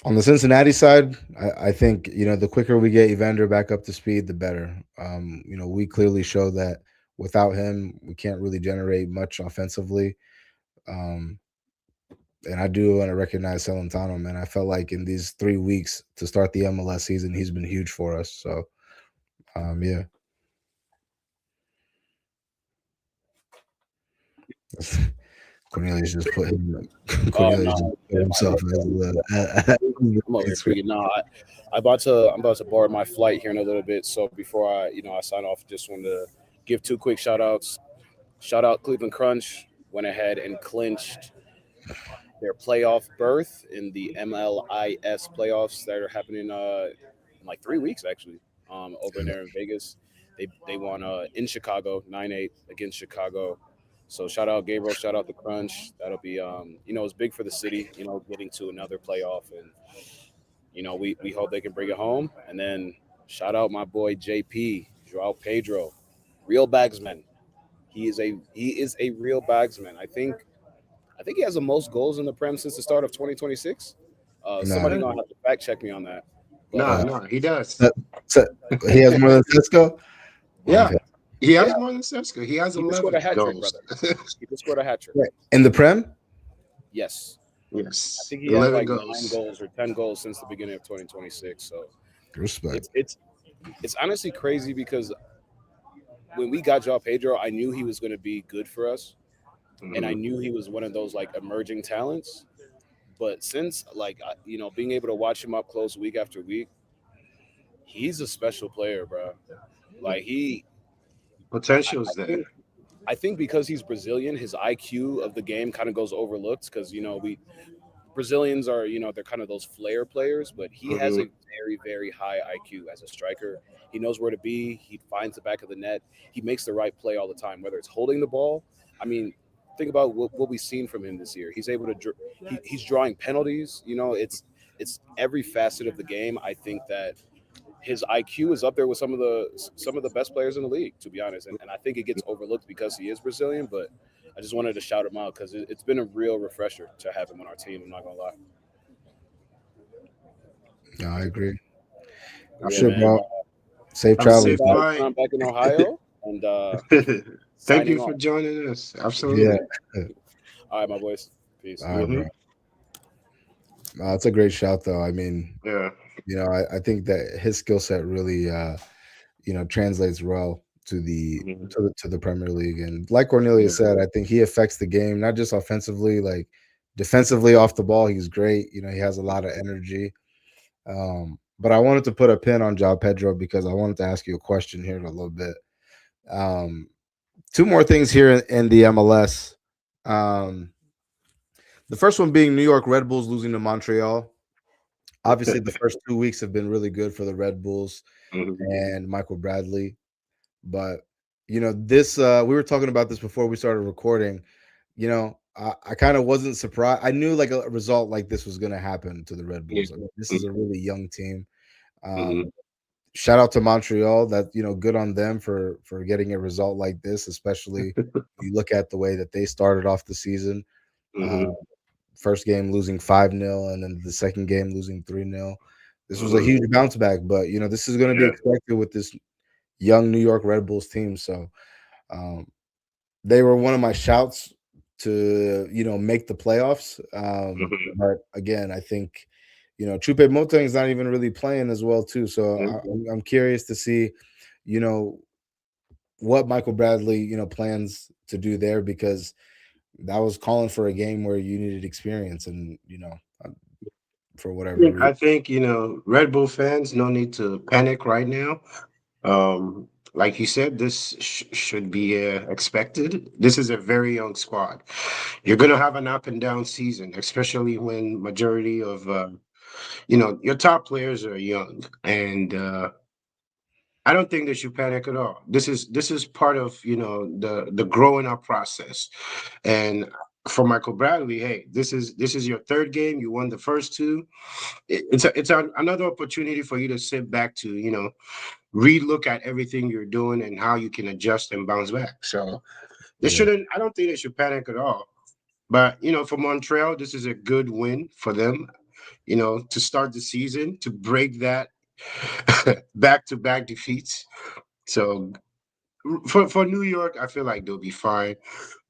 on the Cincinnati side, I think, the quicker we get Evander back up to speed, the better. We clearly show that without him, we can't really generate much offensively. And I do want to recognize Celentano, man. I felt like in these 3 weeks to start the MLS season, he's been huge for us. So, yeah. Cornelius just put himself as I'm over here freaking. No, I'm about to board my flight here in a little bit. So before I sign off, just wanted to give 2 quick shout outs. Shout out Cleveland Crunch. went ahead and clinched their playoff berth in the MLS playoffs that are happening in like 3 weeks actually. Over there in Vegas, they won in Chicago 9-8 against Chicago. So shout out Gabriel, shout out the Crunch. That'll be it's big for the city. Getting to another playoff, and we hope they can bring it home. And then shout out my boy JP João Pedro, real bagsman. He is a real bagsman. I think he has the most goals in the Prem since the start of 2026. Somebody No, gonna have to fact check me on that. But No, no, he does. so he has more than Cisco. Yeah, Okay. he has Yeah. more than Sesko. He has He just scored 11 a hat trick, goals. brother. He just scored a hat trick. Right. In the Prem, Yes, I Yes, think he has 11 like 9 goals. goals or 10 goals since the beginning of 2026. So respect. it's honestly crazy because when we got Joao Pedro, I knew he was going to be good for us, and I Mhm. knew he was one of those like emerging talents. But since being able to watch him up close week after week, he's a special player, bro. Like Potential's I there. think I think because he's Brazilian, his IQ of the game kind of goes overlooked because we Brazilians are they're kind of those flair players, but he has Hmm. a very very high IQ as a striker. He knows where to be. He finds the back of the net. He makes the right play all the time, whether it's holding the ball. I mean, think about what we've seen from him this year. He's able to he's drawing penalties. It's every facet of the game. I think that his IQ is up there with some of the best players in the league, to be honest. And I think it gets overlooked because he is Brazilian, but I just wanted to shout him out because it's been a real refresher to have him on our team. I'm not gonna lie. No, I agree. But yeah, Shit, man. bro. Safe Have a When I'm safe travels, man. back, flight. when I'm back in Ohio, and Thank signing you for off. joining us. Yeah. Absolutely. All right, my boys. Peace. All right, Hmm. bro. It's a great shout, though. I mean, Yeah. I think that his skill set really, translates well to the Mhm. to the Premier League. And like Cornelius Yeah. said, I think he affects the game not just offensively, like defensively off the ball. He's great. He has a lot of energy. But I wanted to put a pin on João Pedro because I wanted to ask you a question here in a little bit. Um, Two more things here in the MLS. Um, the first one being New York Red Bulls losing to Montreal. Obviously, the first 2 weeks have been really good for the Red Bulls Mhm. and Michael Bradley. But this we were talking about this before we started recording. I kind of wasn't surprised. I knew like a result like this was going to happen to the Red Yeah. Bulls. I mean, this is a really young team. Mhm. Um, Shout out to Montreal. That good on them for getting a result like this, especially you look at the way that they started off the season. Uh, Mhm. First game losing 5-0, and then the second game losing 3-0. This was a Mhm. huge bounce back, but this is going to be Yeah. expected with this young New York Red Bulls team. So um, they were one of my shouts to make the playoffs. Mhm. But again, I think Chupe Moteng is not even really playing as well too. So Mhm. I'm curious to see you know what Michael Bradley plans to do there because that was calling for a game where you needed experience and um, for whatever Yeah, reason. I think, Red Bull fans, no need to panic right now. Like you said, this should be expected. This is a very young squad. You're going to have an up and down season, especially when majority of, your top players are young. And I don't think they should panic at all. This is part of, the growing up process. And for Michael Bradley, hey, this is your third game. You won the first two. Another opportunity for you to sit back to relook at everything you're doing and how you can adjust and bounce back. So Yeah, I don't think they should panic at all. But for Montreal, this is a good win for them. To start the season to break that back-to-back defeats. So for New York, I feel like they'll be fine.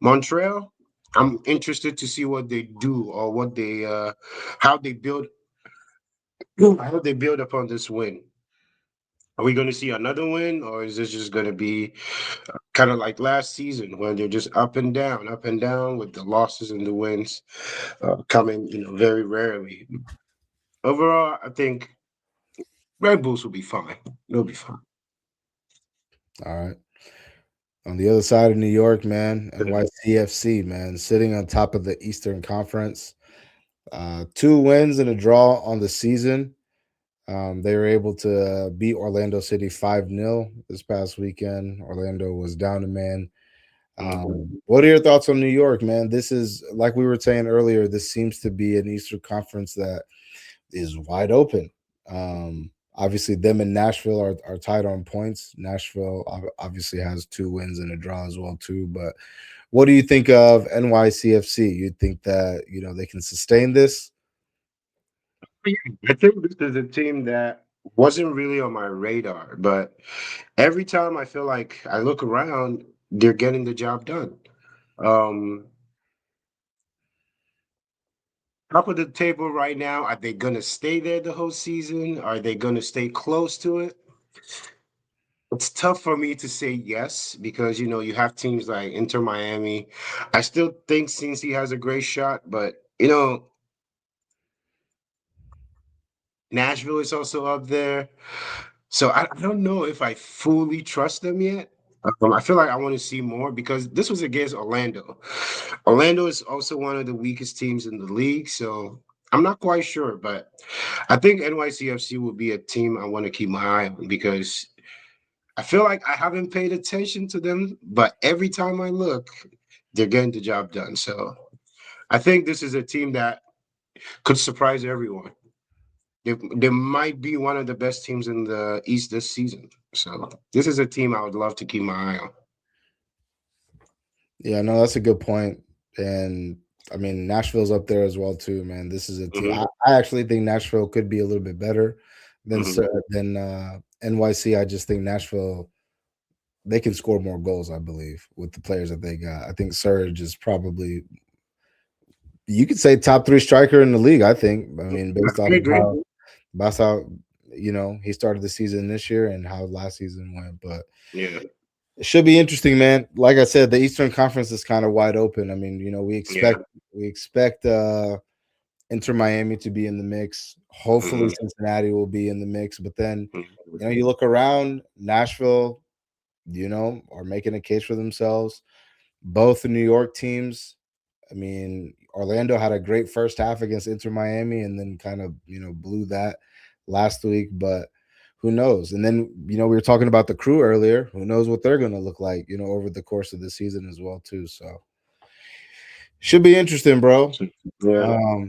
Montreal, I'm interested to see what they do or what they how they build how they build upon this win. Are we going to see another win, or is this just going to be kind of like last season when they're just up and down with the losses and the wins coming, very rarely? Overall, I think Red Bulls will be fine. They'll be fine. all right. On the other side of New York, man, NYCFC, man, sitting on top of the Eastern Conference. 2 wins and a draw on the season. They were able to beat Orlando City 5-0 this past weekend. Orlando was down a man. What are your thoughts on New York, man? This is, like we were saying earlier, this seems to be an Eastern Conference that is wide open. Obviously, them and Nashville are tied on points. Nashville obviously has 2 wins and a draw as well, too. But what do you think of NYCFC? You think that, they can sustain this? I think this is a team that wasn't really on my radar, but every time I feel like I look around, they're getting the job done. Um, Top of the table right now, are they going to stay there the whole season? Are they going to stay close to it? It's tough for me to say yes because you have teams like Inter Miami. I still think Cincy has a great shot, but Nashville is also up there. So I don't know if I fully trust them yet. I feel like I want to see more because this was against Orlando. Orlando is also one of the weakest teams in the league, so I'm not quite sure, but I think NYCFC will be a team I want to keep my eye on because I feel like I haven't paid attention to them, but every time I look, they're getting the job done. So I think this is a team that could surprise everyone. They might be one of the best teams in the East this season. So this is a team I would love to keep my eye on. Yeah, no, that's a good point. And I mean, Nashville's up there as well too, man. This is a team. I actually think Nashville could be a little bit better than NYC. I just think Nashville, they can score more goals, I believe, with the players that they got. I think Surge is probably, you could say, top 3 striker in the league. I think. I mean, based I agree. that's how he started the season this year and how last season went. But Yeah. it should be interesting, man. Like I said, the Eastern Conference is kind of wide open. I mean, we expect Inter Miami to be in the mix. Hopefully, Cincinnati will be in the mix. But then, you look around, Nashville, are making a case for themselves. Both the New York teams. I mean, Orlando had a great first half against Inter Miami and then kind of, blew that last week. But who knows? And then, we were talking about the Crew earlier. Who knows what they're going to look like, over the course of the season as well, too. So should be interesting, bro. Yeah.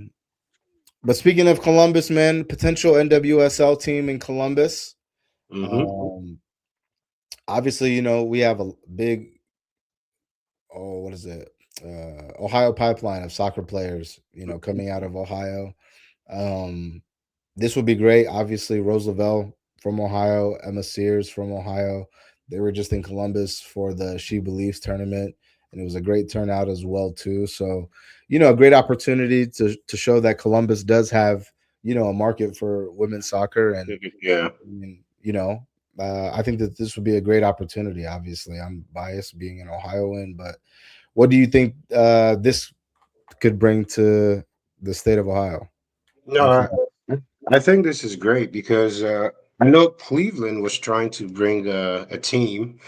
But speaking of Columbus, man, potential NWSL team in Columbus. Obviously, we have a big, what is it? Ohio pipeline of soccer players, coming out of Ohio. This would be great. Obviously, Rose Lavelle from Ohio, Emma Sears from Ohio. They were just in Columbus for the She Believes tournament, and it was a great turnout as well, too. So, a great opportunity to show that Columbus does have, a market for women's soccer. And, yeah, I mean, I think that this would be a great opportunity. Obviously, I'm biased being an Ohioan, but what do you think this could bring to the state of Ohio? no, I think this is great because I know Cleveland was trying to bring a team,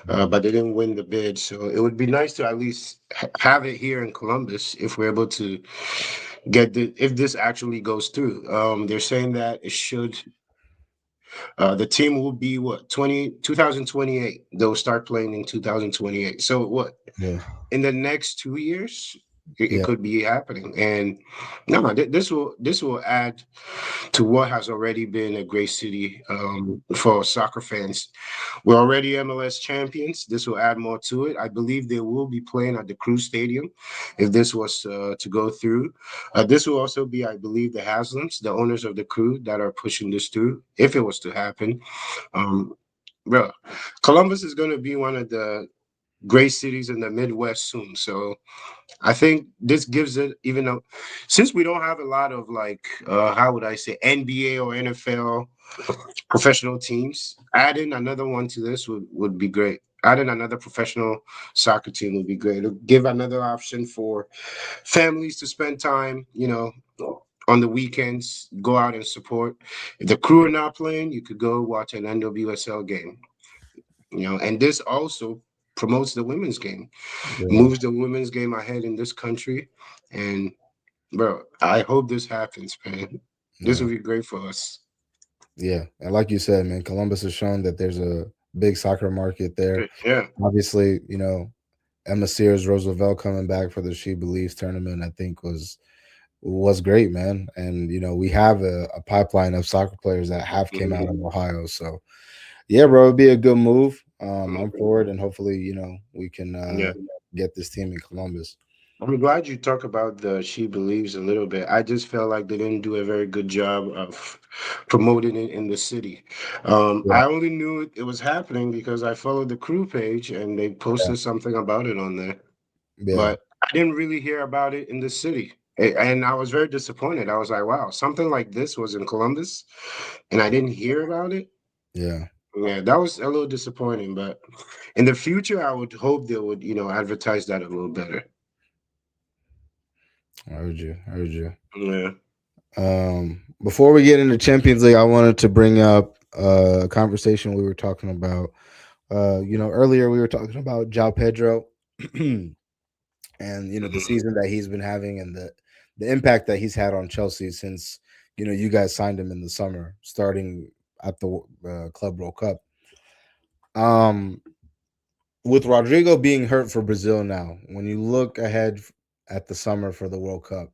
but they didn't win the bid. So it would be nice to at least have it here in Columbus if we're able to if this actually goes through. They're saying that it should. The team will be what 2028. They'll start playing in 2028. So what? Yeah. In the next 2 years, it Yeah. could be happening. And no, this will add to what has already been a great city for soccer fans. We're already MLS champions. This will add more to it. I believe they will be playing at the Crew Stadium if this was to go through. This will also be, I believe, the Haslams, the owners of the Crew, that are pushing this through if it was to happen. Um, Bro, Columbus is going to be one of the great cities in the Midwest soon. So I think this gives it, even though since we don't have a lot of how would I say, NBA or NFL professional teams, adding another one to this would be great. Adding another professional soccer team would be great. It'll give another option for families to spend time, on the weekends, go out and support. If the Crew are not playing, you could go watch an NWSL game. And this also promotes the women's game, Yeah. moves the women's game ahead in this country. And bro, I hope this happens, man. This Yeah. would be great for us. Yeah. And like you said, man, Columbus has shown that there's a big soccer market there. Yeah. Obviously, Emma Sears Roosevelt coming back for the She Believes tournament, I think was great, man. And we have a pipeline of soccer players that have came out of Ohio. So yeah, bro, it'd be a good move. I'm for it, and hopefully, we can Yeah. get this team in Columbus. I'm glad you talk about the She Believes a little bit. I just felt like they didn't do a very good job of promoting it in the city. Yeah, I only knew it was happening because I followed the crew page and they posted something about it on there. yeah, But I didn't really hear about it in the city. And I was very disappointed. I was like, wow, something like this was in Columbus and I didn't hear about it. yeah. Yeah, that was a little disappointing. But in the future, I would hope they would, advertise that a little better. I heard you. I heard you. Yeah. Before we get into Champions League, I wanted to bring up a conversation we were talking about. Earlier we were talking about João Pedro, and the season that he's been having, and the impact that he's had on Chelsea since you guys signed him in the summer, starting at the Club World Cup. With Rodrigo being hurt for Brazil now, when you look ahead at the summer for the World Cup,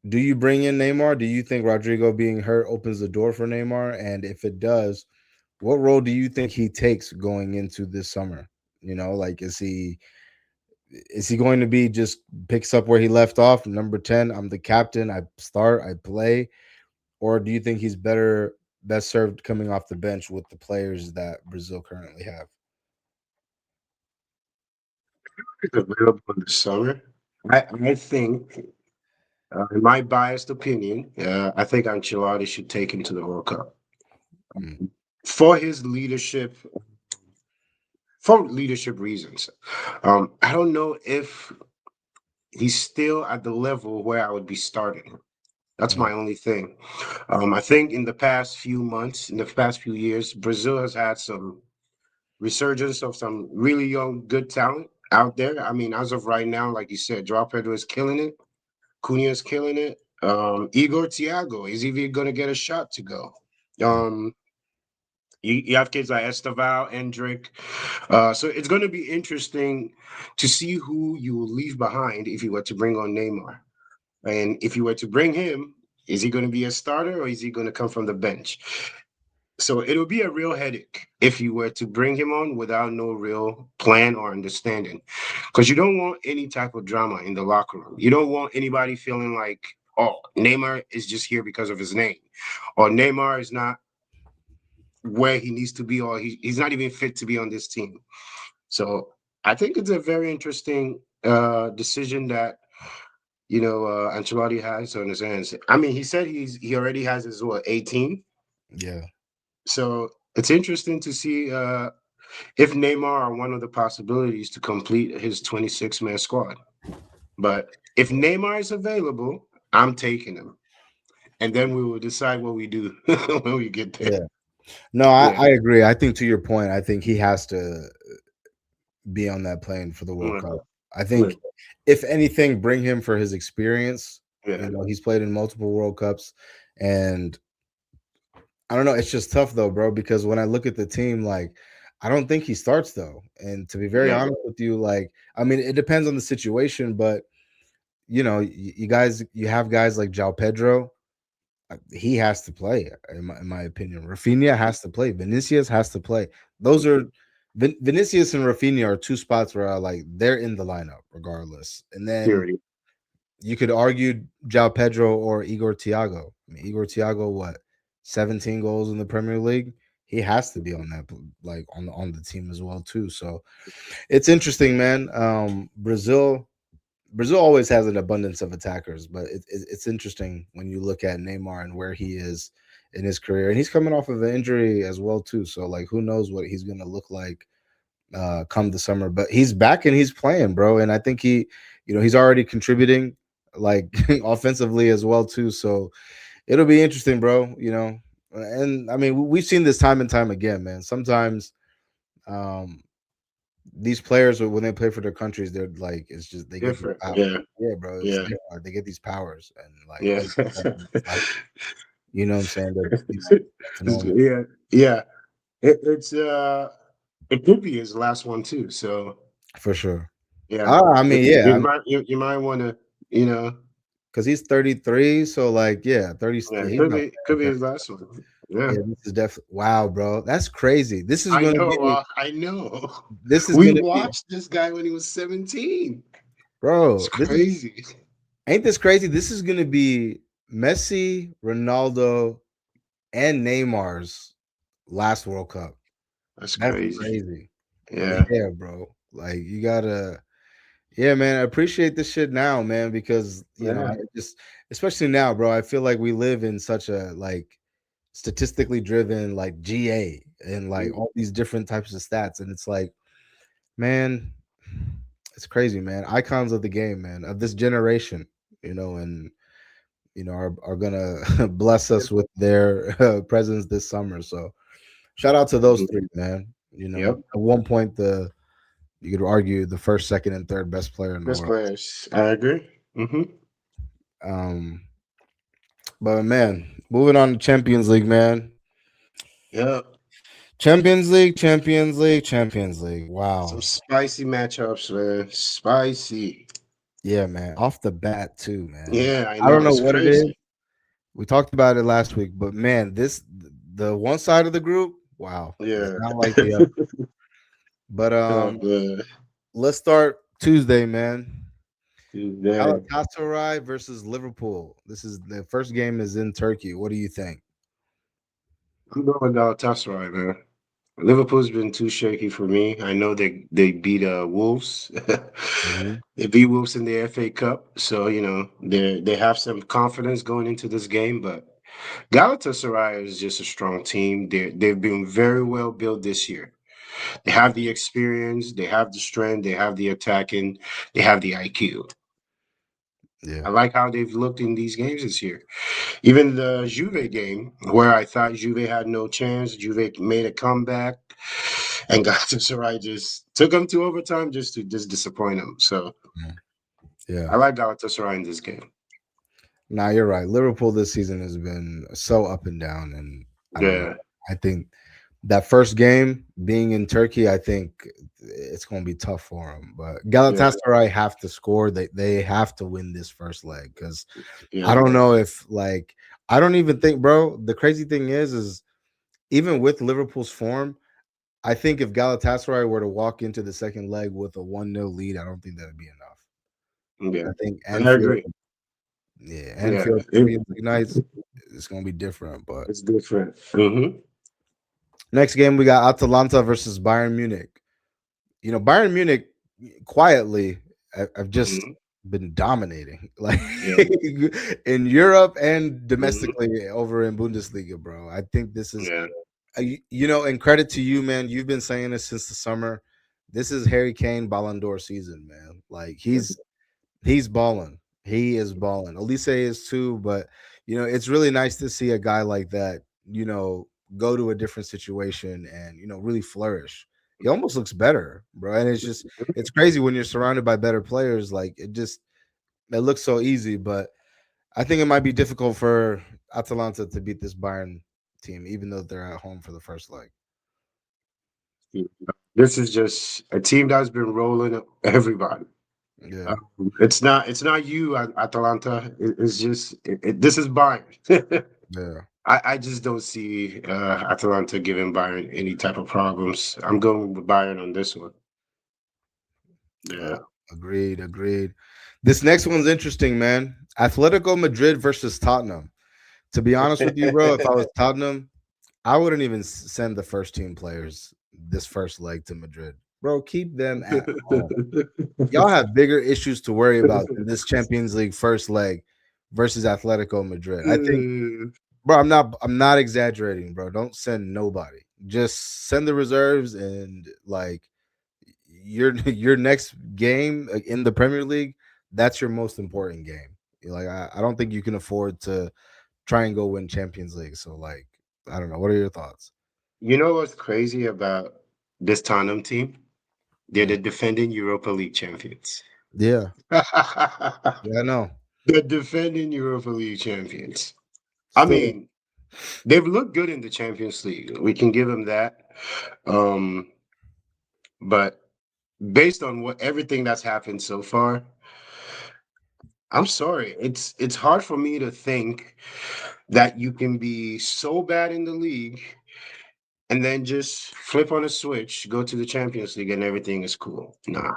do you bring in Neymar? Do you think Rodrigo being hurt opens the door for Neymar? And if it does, what role do you think he takes going into this summer? Like is he going to be just picks up where he left off, number 10, I'm the captain, I start, I play, or do you think he's best served coming off the bench with the players that Brazil currently have? It's available in the summer. I think, in my biased opinion, I think Ancelotti should take him to the World Cup Mm, for his leadership, for leadership reasons. I don't know if he's still at the level where I would be starting. That's mm, my only thing. I think in the past few months, in the past few years, Brazil has had some resurgence of some really young, good talent out there. I mean, as of right now, like you said, João Pedro is killing it. Cunha is killing it. Igor Thiago is even going to get a shot to go. mm. Um, you have kids like Esteval, Endrick. So it's going to be interesting to see who you will leave behind if you were to bring on Neymar. And if you were to bring him, is he going to be a starter or is he going to come from the bench? So it'll be a real headache if you were to bring him on without no real plan or understanding. Because you don't want any type of drama in the locker room. You don't want anybody feeling like, oh, Neymar is just here because of his name, or Neymar is not where he needs to be, or he's not even fit to be on this team. So I think it's a very interesting decision that Ancelotti has on his hands. I mean, he said he already has his 18. Yeah. So it's interesting to see if Neymar are one of the possibilities to complete his 26-man squad. But if Neymar is available, I'm taking him. And then we will decide what we do when we get there. Yeah. No, Yeah. I agree. I think to your point, I think he has to be on that plane for the World Yeah. Cup. I think if anything, bring him for his experience. Yeah. He's played in multiple World Cups, and I don't know. It's just tough though, bro, because when I look at the team, like I don't think he starts though. And to be very Yeah. honest with you, like I mean, it depends on the situation, but you have guys like João Pedro. He has to play, in my opinion. Rafinha has to play. Vinicius has to play. Those are Vinicius and Rafinha are two spots where they're in the lineup regardless. And then Security. you could argue João Pedro or Igor Thiago. I mean, Igor Thiago, what, 17 goals in the Premier League? He has to be on that, on the team as well too. So it's interesting, man. Brazil always has an abundance of attackers, but it's interesting when you look at Neymar and where he is in his career, and he's coming off of an injury as well too. So who knows what he's gonna look like come the summer? But he's back and he's playing, bro, and I think he's already contributing offensively as well too. So it'll be interesting, bro. And I mean we've seen this time and time again, man. Sometimes, um, these players when they play for their countries, they're like it's just they get these Different. powers. Yeah. Yeah, bro, it's Yeah. different. They get these powers and like Yeah. all of a sudden, it's like you know what I'm saying? They're back to normal. Yeah. Yeah. It's it could be his last one too. So For sure. yeah, I mean, yeah, you might want to, you know, because he's 33, so like, yeah, 30. yeah, He's not could be his last one. Yeah, yeah, this is definitely wow, bro. That's crazy. I know. I know. This is We gonna be, watched this guy when he was 17. It's bro. crazy. Ain't this crazy? This is gonna be Messi, Ronaldo, and Neymar's last World Cup. That's That's crazy. crazy. Yeah. Yeah, bro. Like you gotta, yeah, man. I appreciate this shit now, man, because you know, Yeah. just especially now, bro. I feel like we live in such a like statistically driven like GA and like all these different types of stats, and it's like, man, it's crazy, man. Icons of the game, man, of this generation, you know, and you know are gonna bless us with their presence this summer. So shout out to those three, man. You know, Yep. at one point you could argue the first, second, and third best player in the Best world. players. I agree. Um, but man, moving on to Champions League, man. Yep. Champions League, Champions League, Champions League. Wow. Some spicy matchups, man. Spicy. Yeah, man. Off the bat, too, man. Yeah, I I know. don't know It's what it is. crazy. We talked about it last week, but man, the one side of the group, wow. Yeah. It's not like the other. But Oh, man. let's start Tuesday, man. Yeah. Galatasaray versus Liverpool. This is the first game is in Turkey. What do you think? I'm going with Galatasaray, man. Liverpool's been too shaky for me. I know they beat Wolves. Mhm. They beat Wolves in the FA Cup, so you know they have some confidence going into this game. But Galatasaray is just a strong team. They've been very well built this year. They have the experience, they have the strength, they have the attacking, they have the IQ. Yeah. I like how they've looked in these games this year. Even the Juve game, where I thought Juve had no chance, Juve made a comeback, and Galatasaray just took them to overtime just to just disappoint them. So Yeah. I like Galatasaray in this game. Nah, you're right. Liverpool this season has been so up and down, and I don't know. Yeah, I think that first game being in Turkey, I think it's going to be tough for them. But yeah, Galatasaray have to score. They have to win this first leg because I yeah. don't know if like I don't even think, bro. The crazy thing is even with Liverpool's form, I think if Galatasaray were to walk into the second leg with a 1-0 lead, I don't think that'd be enough. Yeah, I think I Anfield, agree. yeah, Yeah, Anfield Champions League nights, it's gonna be different. But it's different. next game we got Atalanta versus Bayern Munich. You know, Bayern Munich quietly have just Hmm. been dominating, like Yeah. in Europe and Hmm. domestically over in Bundesliga, bro. I think this is, Yeah. you know, and credit to you, man. You've been saying this since the summer. This is Harry Kane Ballon d'Or season, man. Like he's balling. He is balling. Elise is too, but you know, it's really nice to see a guy like that, you know, go to a different situation and you know really flourish. He almost looks better, bro. And it's crazy when you're surrounded by better players. Like it looks so easy, but I think it might be difficult for Atalanta to beat this Bayern team, even though they're at home for the first leg. This is just a team that's been rolling up everybody. Yeah, It's not you, Atalanta. It's just this is Bayern. yeah. I just don't see Atalanta giving Bayern any type of problems. I'm going with Bayern on this one. Uh, Yeah. agreed. This next one's interesting, man. Atletico Madrid versus Tottenham. To be honest with you, bro, if I was Tottenham, I wouldn't even send the first team players this first leg to Madrid. Bro, keep them at home. Y'all have bigger issues to worry about than this Champions League first leg versus Atletico Madrid. I think, bro, I'm not exaggerating, bro. Don't send nobody. Just send the reserves and like your next game in the Premier League, that's your most important game. Like I don't think you can afford to try and go win Champions League. So like I don't know. What are your thoughts? You know what's crazy about this Tottenham team? They're the defending Europa League champions. Yeah, The yeah, I know. defending Europa League champions. I Still, mean, they've looked good in the Champions League. We can give them that. Um, but based on what everything that's happened so far, I'm sorry. It's hard for me to think that you can be so bad in the league and then just flip on a switch, go to the Champions League, and everything is cool. Nah.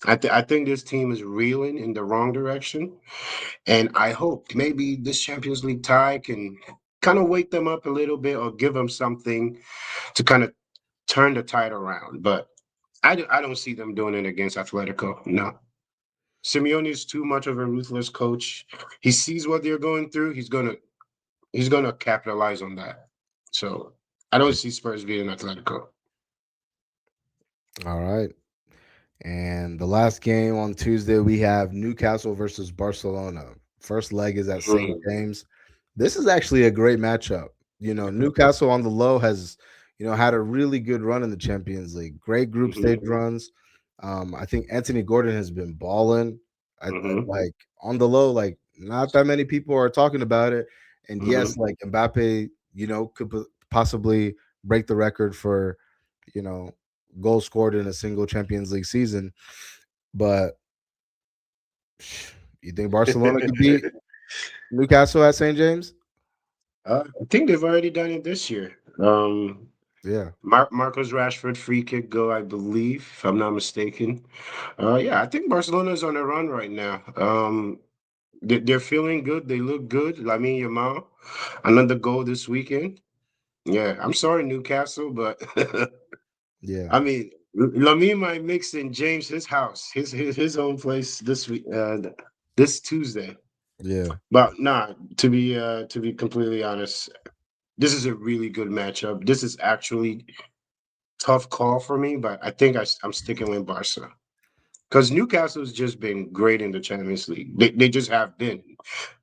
I think this team is reeling in the wrong direction. And I hope maybe this Champions League tie can kind of wake them up a little bit or give them something to kind of turn the tide around. But I don't see them doing it against Atletico. No. Simeone is too much of a ruthless coach. He sees what they're going through. He's gonna capitalize on that. So I don't see Spurs beating Atletico. all right. And the last game on Tuesday, we have Newcastle versus Barcelona. First leg is at St. Mhm. James. This is actually a great matchup. Newcastle on the low has, had a really good run in the Champions League. Great group Mhm. stage runs. I think Anthony Gordon has been balling. Mhm. Like on the low, like not that many people are talking about it. And yes, Mhm. like Mbappe, could possibly break the record for, you know, goals scored in a single Champions League season. But you think Barcelona could beat Newcastle at St. James? I think they've already done it this year. Yeah, Marcos Rashford free kick goal, I believe, if I'm not mistaken. Yeah, I think Barcelona's on a run right now. They're feeling good. They look good. Lamine Yamal, another goal this weekend. Yeah, I'm sorry, Newcastle, but yeah, I mean, Lamine might mix in James his house, his own place this week, this Tuesday. yeah, But nah, to be completely honest, this is a really good matchup. This is actually tough call for me, but I think I'm sticking with Barca because Newcastle's just been great in the Champions League. They just have been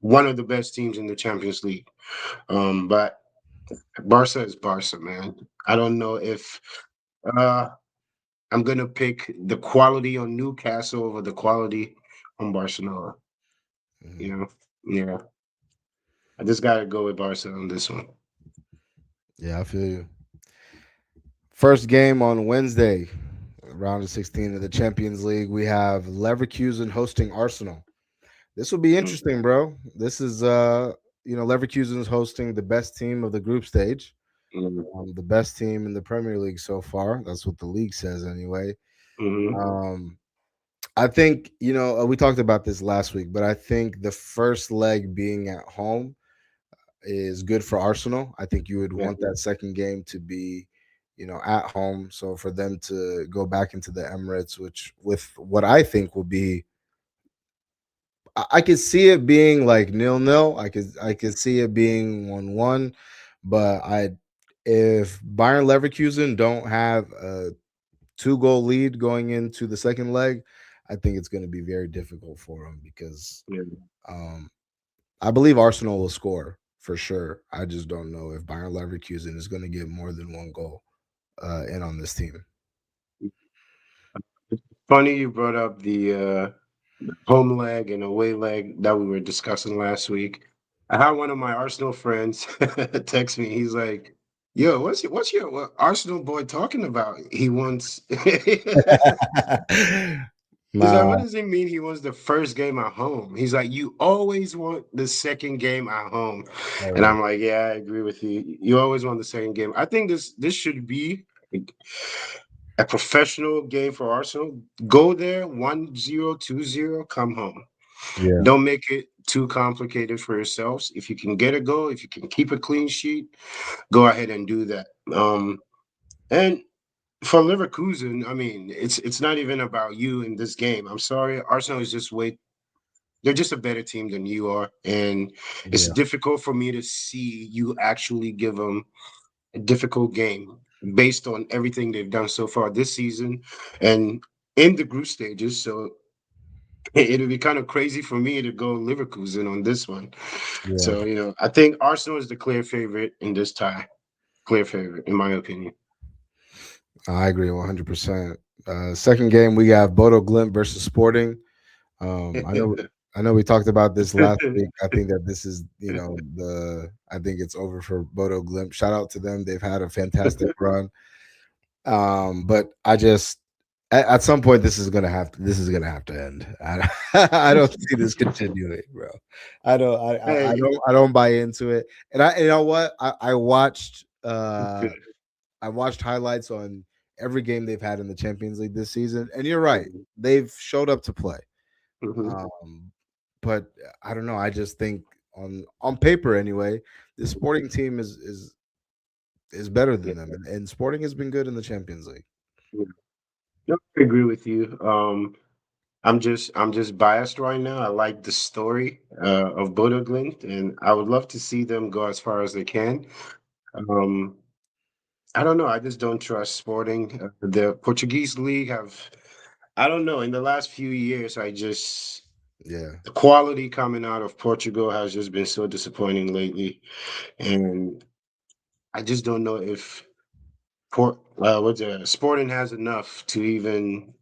one of the best teams in the Champions League. But Barca is Barca, man. I don't know if uh, I'm gonna pick the quality on Newcastle over the quality on Barcelona. mhm. You know, yeah. I just gotta go with Barca on this one. Yeah. I feel you. First game on Wednesday, round of 16 of the Champions League. We have Leverkusen hosting Arsenal. This will be Mm, interesting, bro. This is Leverkusen is hosting the best team of the group stage, mm, the best team in the Premier League so far. That's what the league says anyway. mhm. Um, I think we talked about this last week, but I think the first leg being at home is good for Arsenal. I think you would Yeah, want that second game to be, at home. So for them to go back into the Emirates, which with what I think will be, I could see it being like 0-0. I could see it being 1-1, but if Bayern Leverkusen don't have a 2-goal lead going into the second leg, I think it's going to be very difficult for them because yeah. um, I believe Arsenal will score for sure. I just don't know if Bayern Leverkusen is going to get more than one goal in on this team. Funny you brought up the home leg and away leg that we were discussing last week. I had one of my Arsenal friends text me. He's like, "Yo, what's your Arsenal boy talking about? He wants." He's like, Nah, "What does it mean? He wants the first game at home?" He's like, "You always want the second game at home," and uh, I'm like, "Yeah, I agree with you. You always want the second game." I think this should be a professional game for Arsenal. Go there 1-0, 2-0, come home. yeah, Don't make it too complicated for yourselves. If you can get a goal, if you can keep a clean sheet, go ahead and do that. And for Leverkusen, I mean, it's not even about you in this game. I'm sorry, Arsenal is just way they're just a better team than you are, and it's yeah, difficult for me to see you actually give them a difficult game based on everything they've done so far this season and in the group stages. So it'll be kind of crazy for me to go Leverkusen on this one. yeah. So, I think Arsenal is the clear favorite in this tie. Clear favorite, in my opinion. I agree 100%. Second game, we have Bodo Glimt versus Sporting. I know we talked about this last week. I think that this is, I think it's over for Bodo Glimt. Shout out to them. They've had a fantastic run. But I just at some point this is gonna have to end. I don't see this continuing, bro. Hey, I don't buy into it. And you know what? I watched highlights on every game they've had in the Champions League this season, and you're right. They've showed up to play. mhm. Um, but I don't know. I just think on paper anyway, the Sporting team is better Yeah. than them, and Sporting has been good in the Champions League. Yeah. No, I agree with you. I'm just biased right now. I like the story of Bodo Glimt, and I would love to see them go as far as they can. Um, I don't know. I just don't trust Sporting. The Portuguese league have, I don't know. In the last few years, Yeah, the quality coming out of Portugal has just been so disappointing lately, and I just don't know if Sporting has enough to even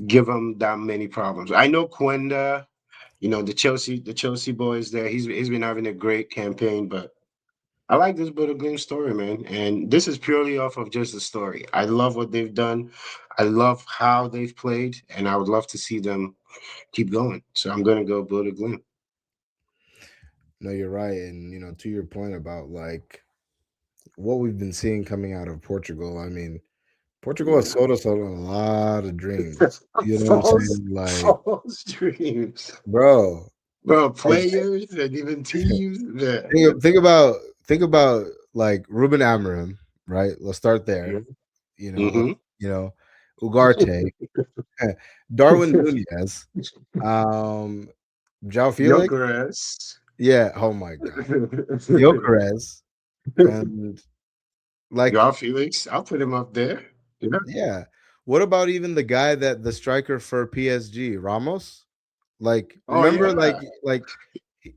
give them that many problems. I know Quenda, the Chelsea boys there. He's been having a great campaign, but I like this Buddha Gleam story, man. And this is purely off of just the story. I love what they've done. I love how they've played, and I would love to see them keep going. So I'm gonna go Buddha Gleam. no, you're right. And to your point about like what we've been seeing coming out of Portugal, I mean, Portugal has Yeah. sold us on a lot of dreams. You know what I'm false, saying? Like, false dreams, bro, bro. like Players and even teams. Yeah, think about like Ruben Amorim, right? Let's start there. yeah. You know, Mm-hmm. you know, Ugarte, Darwin Nunez, um, João Felix. Jokeres. Yeah. Oh my God, Gyökeres, and like, Joao Felix. I'll put him up there. Yeah. yeah. What about even the striker for PSG, Ramos? Like, Oh remember, yeah. like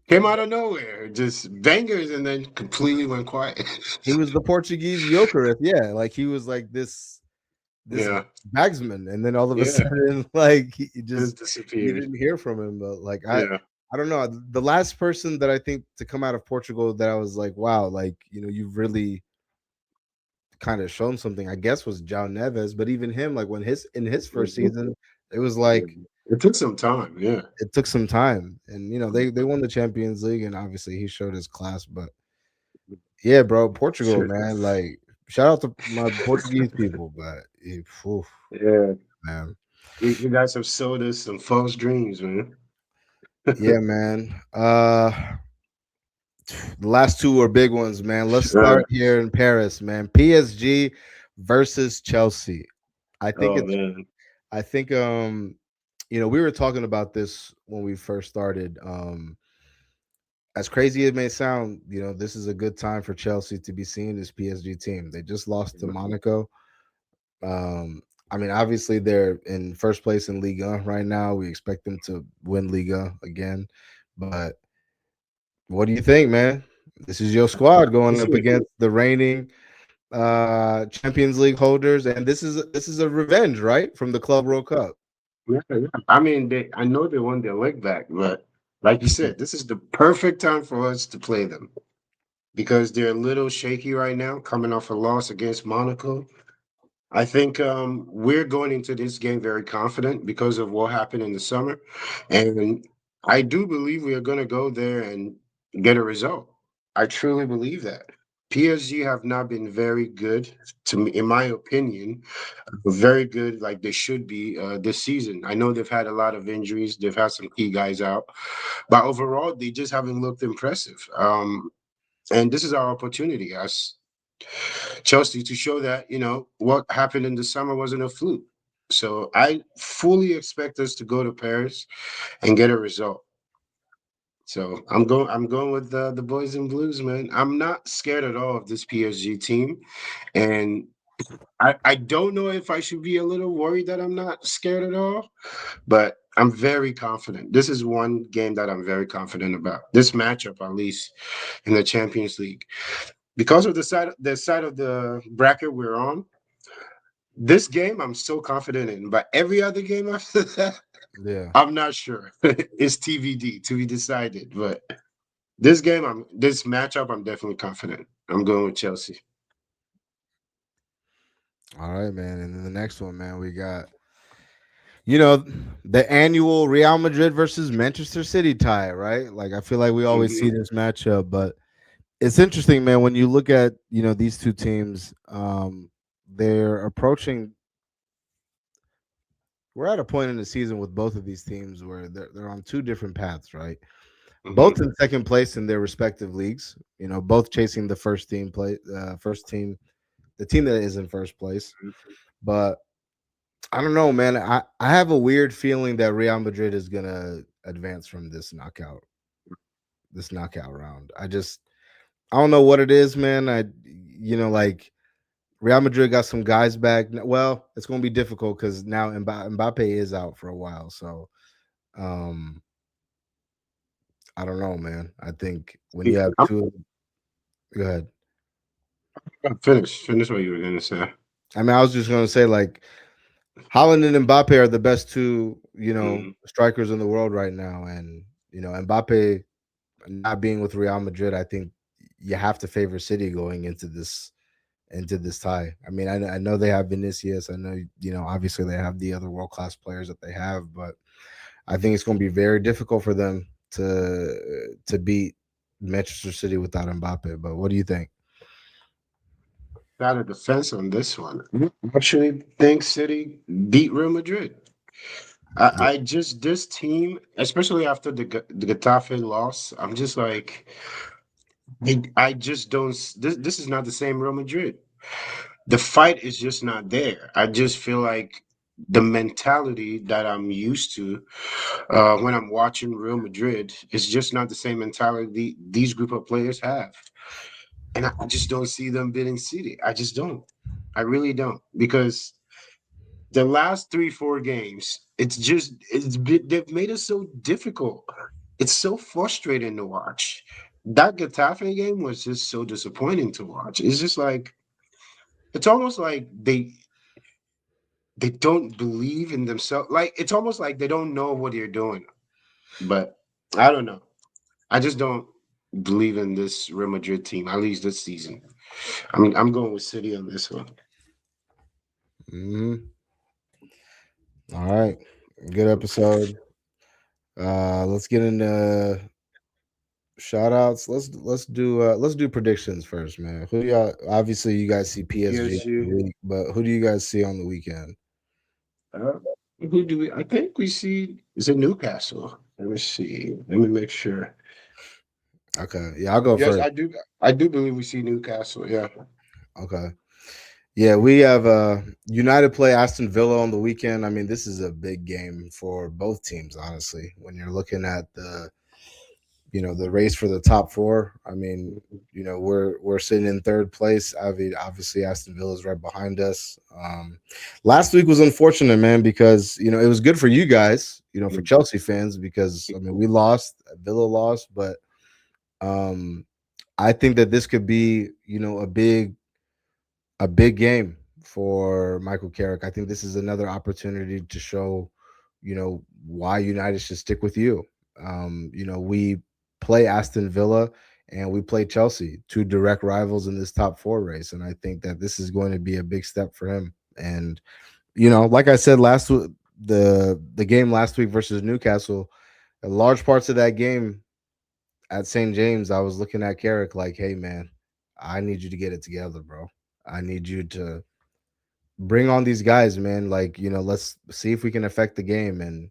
Came out of nowhere, just bangers, and then completely went quiet. he was the Portuguese Gyökeres. Yeah, like he was like this Yeah, bagsman, and then all of a yeah, sudden, like just you disappeared. didn't hear from him. But like Yeah, I don't know. The last person that I think to come out of Portugal that I was like, wow, like you've really kind of shown something, I guess, was João Neves. But even him, like when his in his first mhm, season, it was yeah. like It took some time. Yeah, it took some time, and they won the Champions League, and obviously he showed his class. But yeah, bro, Portugal, sure. man, like shout out to my Portuguese people, but oof, Yeah, man. you guys have sold us some false dreams, man. Yeah, man. The last two are big ones, man. Let's Right. start here in Paris, man. PSG versus Chelsea. I think Oh it's man. I think we were talking about this when we first started. As crazy as it may sound, this is a good time for Chelsea to be seeing this PSG team. They just lost to Monaco. Um, I mean, obviously they're in first place in Liga right now. We expect them to win Liga again. But what do you think, man? This is your squad going up against the reigning Champions League holders, and this is a revenge, right, from the Club World Cup. Yeah, yeah. I mean, I know they won their leg back, but like you said, this is the perfect time for us to play them because they're a little shaky right now, coming off a loss against Monaco. I think we're going into this game very confident because of what happened in the summer, and I do believe we are going to go there and get a result. I truly believe that. PSG have not been very good to me, in my opinion, very good like they should be this season. I know they've had a lot of injuries, they've had some key guys out, but overall they just haven't looked impressive. And this is our opportunity as Chelsea to show that what happened in the summer wasn't a fluke. So I fully expect us to go to Paris and get a result. So I'm going with the boys in blues, man. I'm not scared at all of this PSG team, and I don't know if I should be a little worried that I'm not scared at all, but I'm very confident. This is one game that I'm very confident about. This matchup, at least in the Champions League, because of the side of the bracket we're on. This game I'm so confident in, but every other game after that, Yeah. I'm not sure. It's TBD to be decided. But this matchup, I'm definitely confident. I'm going with Chelsea. All right, man. And then the next one, man, we got you know the annual Real Madrid versus Manchester City tie, right? Like I feel like we always see Mhm. this matchup, but it's interesting, man. When you look at these two teams, they're approaching. We're at a point in the season with both of these teams where they're on two different paths, right? Both Mhm. in second place in their respective leagues. Both chasing the first team, the team that is in first place. But I don't know, man. I have a weird feeling that Real Madrid is gonna advance from this knockout round. I don't know what it is, man. Like Real Madrid got some guys back. Well, it's gonna be difficult because now Mbappe is out for a while. So um I don't know, man. I think when you have I'm two, go ahead. finish what you were gonna say. I mean, I was just gonna say like Holland and Mbappe are the best two, Mhm. strikers in the world right now, and Mbappe not being with Real Madrid, I think you have to favor City going into this tie. I mean, I know they have Vinicius. I know obviously they have the other world class players that they have, but I think it's going to be very difficult for them to beat Manchester City without Mbappe. But what do you think? Got a defense on this one. I actually think City beat Real Madrid. I just this team, especially after the Getafe loss, I'm just like I just don't. This is not the same Real Madrid. The fight is just not there. I just feel like the mentality that I'm used to when I'm watching Real Madrid is just not the same mentality these group of players have, and I just don't see them beating City. I just don't. I really don't because the last 3 4 games, they've made it so difficult. It's so frustrating to watch. That Getafe game was just so disappointing to watch. It's just like it's almost like they don't believe in themselves. Like it's almost like they don't know what they're doing. But I don't know. I just don't believe in this Real Madrid team, at least this season. I'm going with City on this one. Hmm. All right, good episode. Let's get into shout outs. Let's do predictions first, man. Who do y'all obviously you guys see PSG PSG. every week, but who do you guys see on the weekend? Uh, who do we? I think we see. Is it Newcastle? Let me see. Let me make sure. Okay, yeah, I'll go Yes, first. I do. I do believe we see Newcastle. Yeah. Okay. Yeah, we have United play Aston Villa on the weekend. I mean, this is a big game for both teams, honestly. When you're looking at the race for the top four. I mean, we're sitting in third place. I mean, obviously Aston Villa is right behind us. Last week was unfortunate, man, because it was good for you guys, for Chelsea fans, because I mean we lost, Villa lost, but um, I think that this could be a big game for Michael Carrick. I think this is another opportunity to show, why United should stick with you. We play Aston Villa and we play Chelsea, two direct rivals in this top four race, and I think that this is going to be a big step for him. And like I said the game last week versus Newcastle, large parts of that game at St. James, I was looking at Carrick like, hey man, I need you to get it together, bro. I need you to bring on these guys, man. Like, let's see if we can affect the game. And,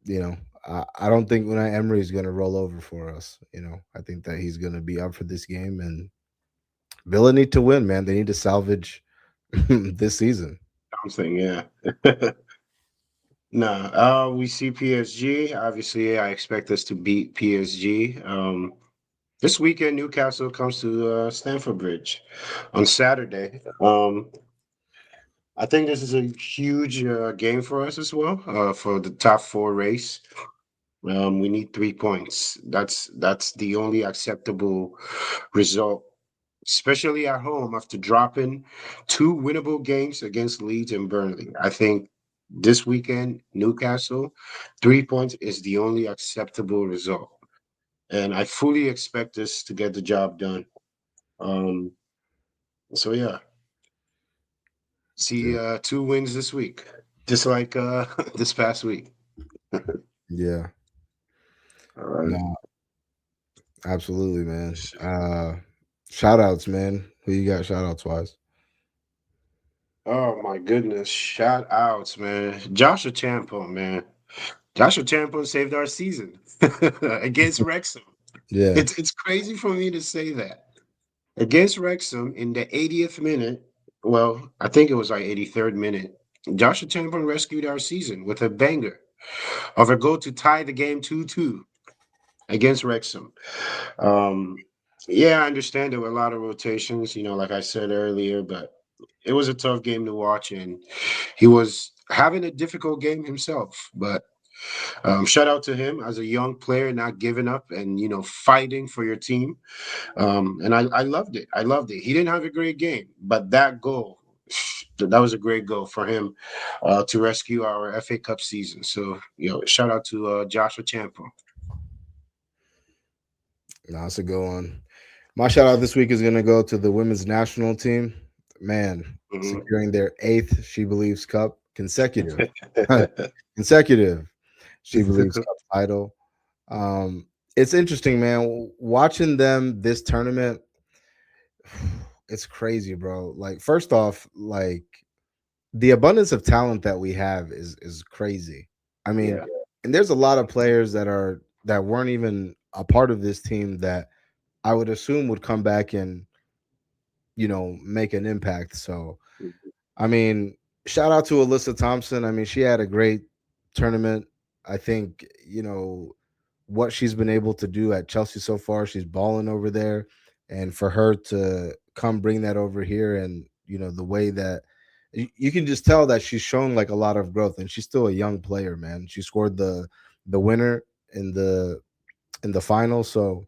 you know, I don't think Unai Emery is going to roll over for us. I think that he's going to be up for this game. And Villa need to win, man. They need to salvage this season. I'm saying, yeah. No, we see PSG. Obviously, I expect us to beat PSG. This weekend, Newcastle comes to Stamford Bridge on Saturday. I think this is a huge game for us as well for the top four race. We need 3 points. That's the only acceptable result especially at home after dropping 2 winnable games against Leeds and Burnley. I think this weekend, Newcastle, 3 points is the only acceptable result. And I fully expect us to get the job done. Um, so yeah, see 2 wins this week, just like this past week. Yeah. All right. No, absolutely, man. Shout outs, man. Who you got shout outs wise? Oh my goodness! Shout outs, man. Joshua Champo, man. Joshua Champo saved our season against Wrexham. Yeah. It's crazy for me to say that. Against Wrexham in the 80th minute, well, I think it was like 83rd minute, Joshua Chamberlain rescued our season with a banger of a goal to tie the game 2-2 against Wrexham. Um, yeah, I understand there were a lot of rotations, like I said earlier, but it was a tough game to watch, and he was having a difficult game himself. But shout out to him as a young player, not giving up and fighting for your team. And I loved it. I loved it. He didn't have a great game, but that goal, that was a great goal for him to rescue our FA Cup season. So, shout out to Joshua Champa. No, that's a good one. My shout out this week is going to go to the women's national team. Man, securing their 8th She Believes Cup consecutive. Consecutive She Believes Cup title. It's interesting, man. Watching them this tournament, it's crazy, bro. Like, first off, like the abundance of talent that we have is crazy. I mean, Yeah. and there's a lot of players that weren't even a part of this team that I would assume would come back and make an impact. So, I mean, shout out to Alyssa Thompson. I mean, she had a great tournament. I think, what she's been able to do at Chelsea so far, she's balling over there. And for her to come bring that over here and, the way that you can just tell that she's shown like a lot of growth and she's still a young player, man. She scored the winner in the final. So,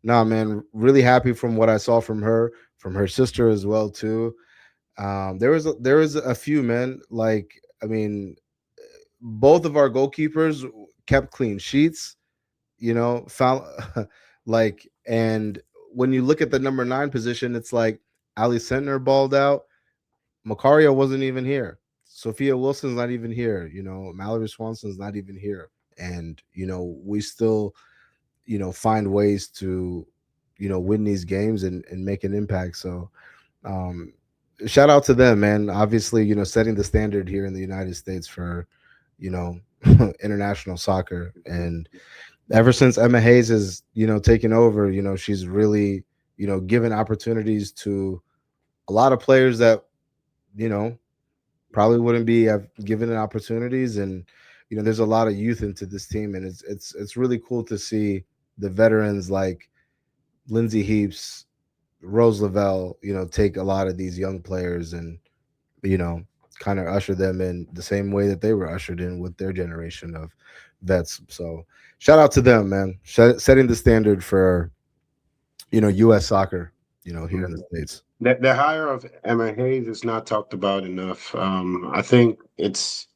nah, man, really happy from what I saw from her sister as well too. There was a few men. Like, I mean, both of our goalkeepers kept clean sheets. Found like, and when you look at the number 9 position, it's like Ali Sentner balled out. Macario wasn't even here. Sophia Wilson's not even here. Mallory Swanson's not even here. And we still find ways to win these games and make an impact. So um shout out to them, man. Obviously, setting the standard here in the United States for you know international soccer. And ever since Emma Hayes has taken over, she's really given opportunities to a lot of players that you know probably wouldn't be have given opportunities. And there's a lot of youth into this team, and it's really cool to see the veterans like Lindsay Heaps, Rose Lavelle, take a lot of these young players and you know kind of usher them in the same way that they were ushered in with their generation of vets. So shout out to them, man. Setting the standard for U.S. soccer, here in the States. The hire of Emma Hayes is not talked about enough. I think it's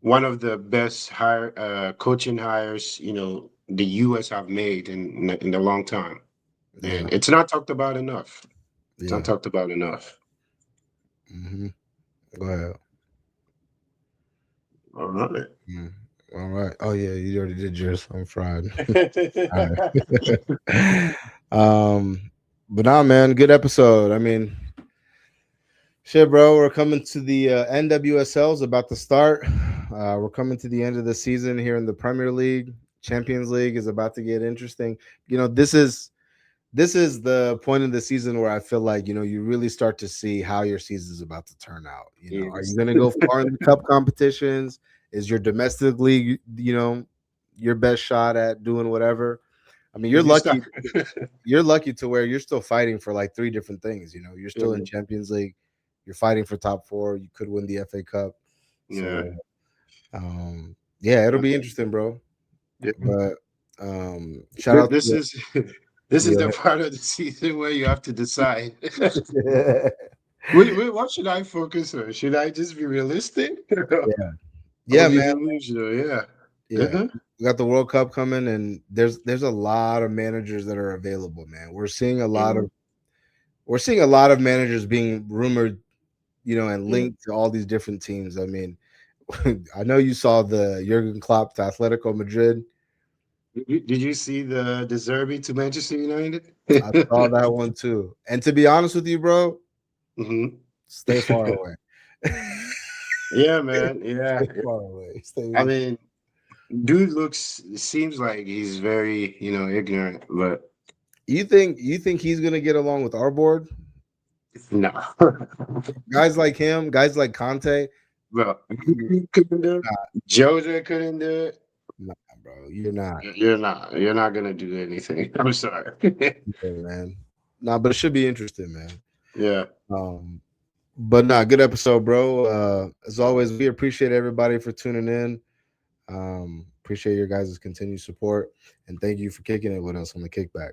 one of the best coaching hires the U.S. have made in a long time, and it's not talked about enough. It's not talked about enough. Mm-hmm. Go ahead. All right. All right. Oh yeah, you already did yours. I'm fried. But nah, man, good episode. I mean, shit, bro. We're coming to the NWSL's about to start. We're coming to the end of the season here in the Premier League. Champions League is about to get interesting. This is the point of the season where I feel like you really start to see how your season is about to turn out. Are you going to go far in the cup competitions? Is your domestic league your best shot at doing whatever? I mean, you're lucky. You're lucky to where you're still fighting for like 3 different things. You're still in Champions League. You're fighting for top 4. You could win the FA Cup. So, yeah, it'll be interesting, bro. Yeah. But shout out. This is This is the Yeah. part of the season where you have to decide. Yeah. What should I focus on? Should I just be realistic? Yeah, Or be man. delusional? Yeah. Yeah. Uh-huh. We got the World Cup coming, and there's a lot of managers that are available, man. We're seeing a lot of managers being rumored, and linked to all these different teams. I mean, I know you saw the Jurgen Klopp to Atletico Madrid. Did you see the Zerbi to Manchester United? I saw that one too. And to be honest with you, bro, Mhm. stay far away. Yeah, man. Yeah. Stay far away. I mean, dude seems like he's very, ignorant, but You think he's gonna get along with our board? no. Guys like him, guys like Conte. Bro, couldn't do it. Jose couldn't do it. Nah, bro, you're not. You're not gonna do anything. I'm sorry. Yeah, man. Nah, but it should be interesting, man. Yeah. But nah, good episode, bro. As always, we appreciate everybody for tuning in. Appreciate your guys' continued support, and thank you for kicking it with us on the Kickback.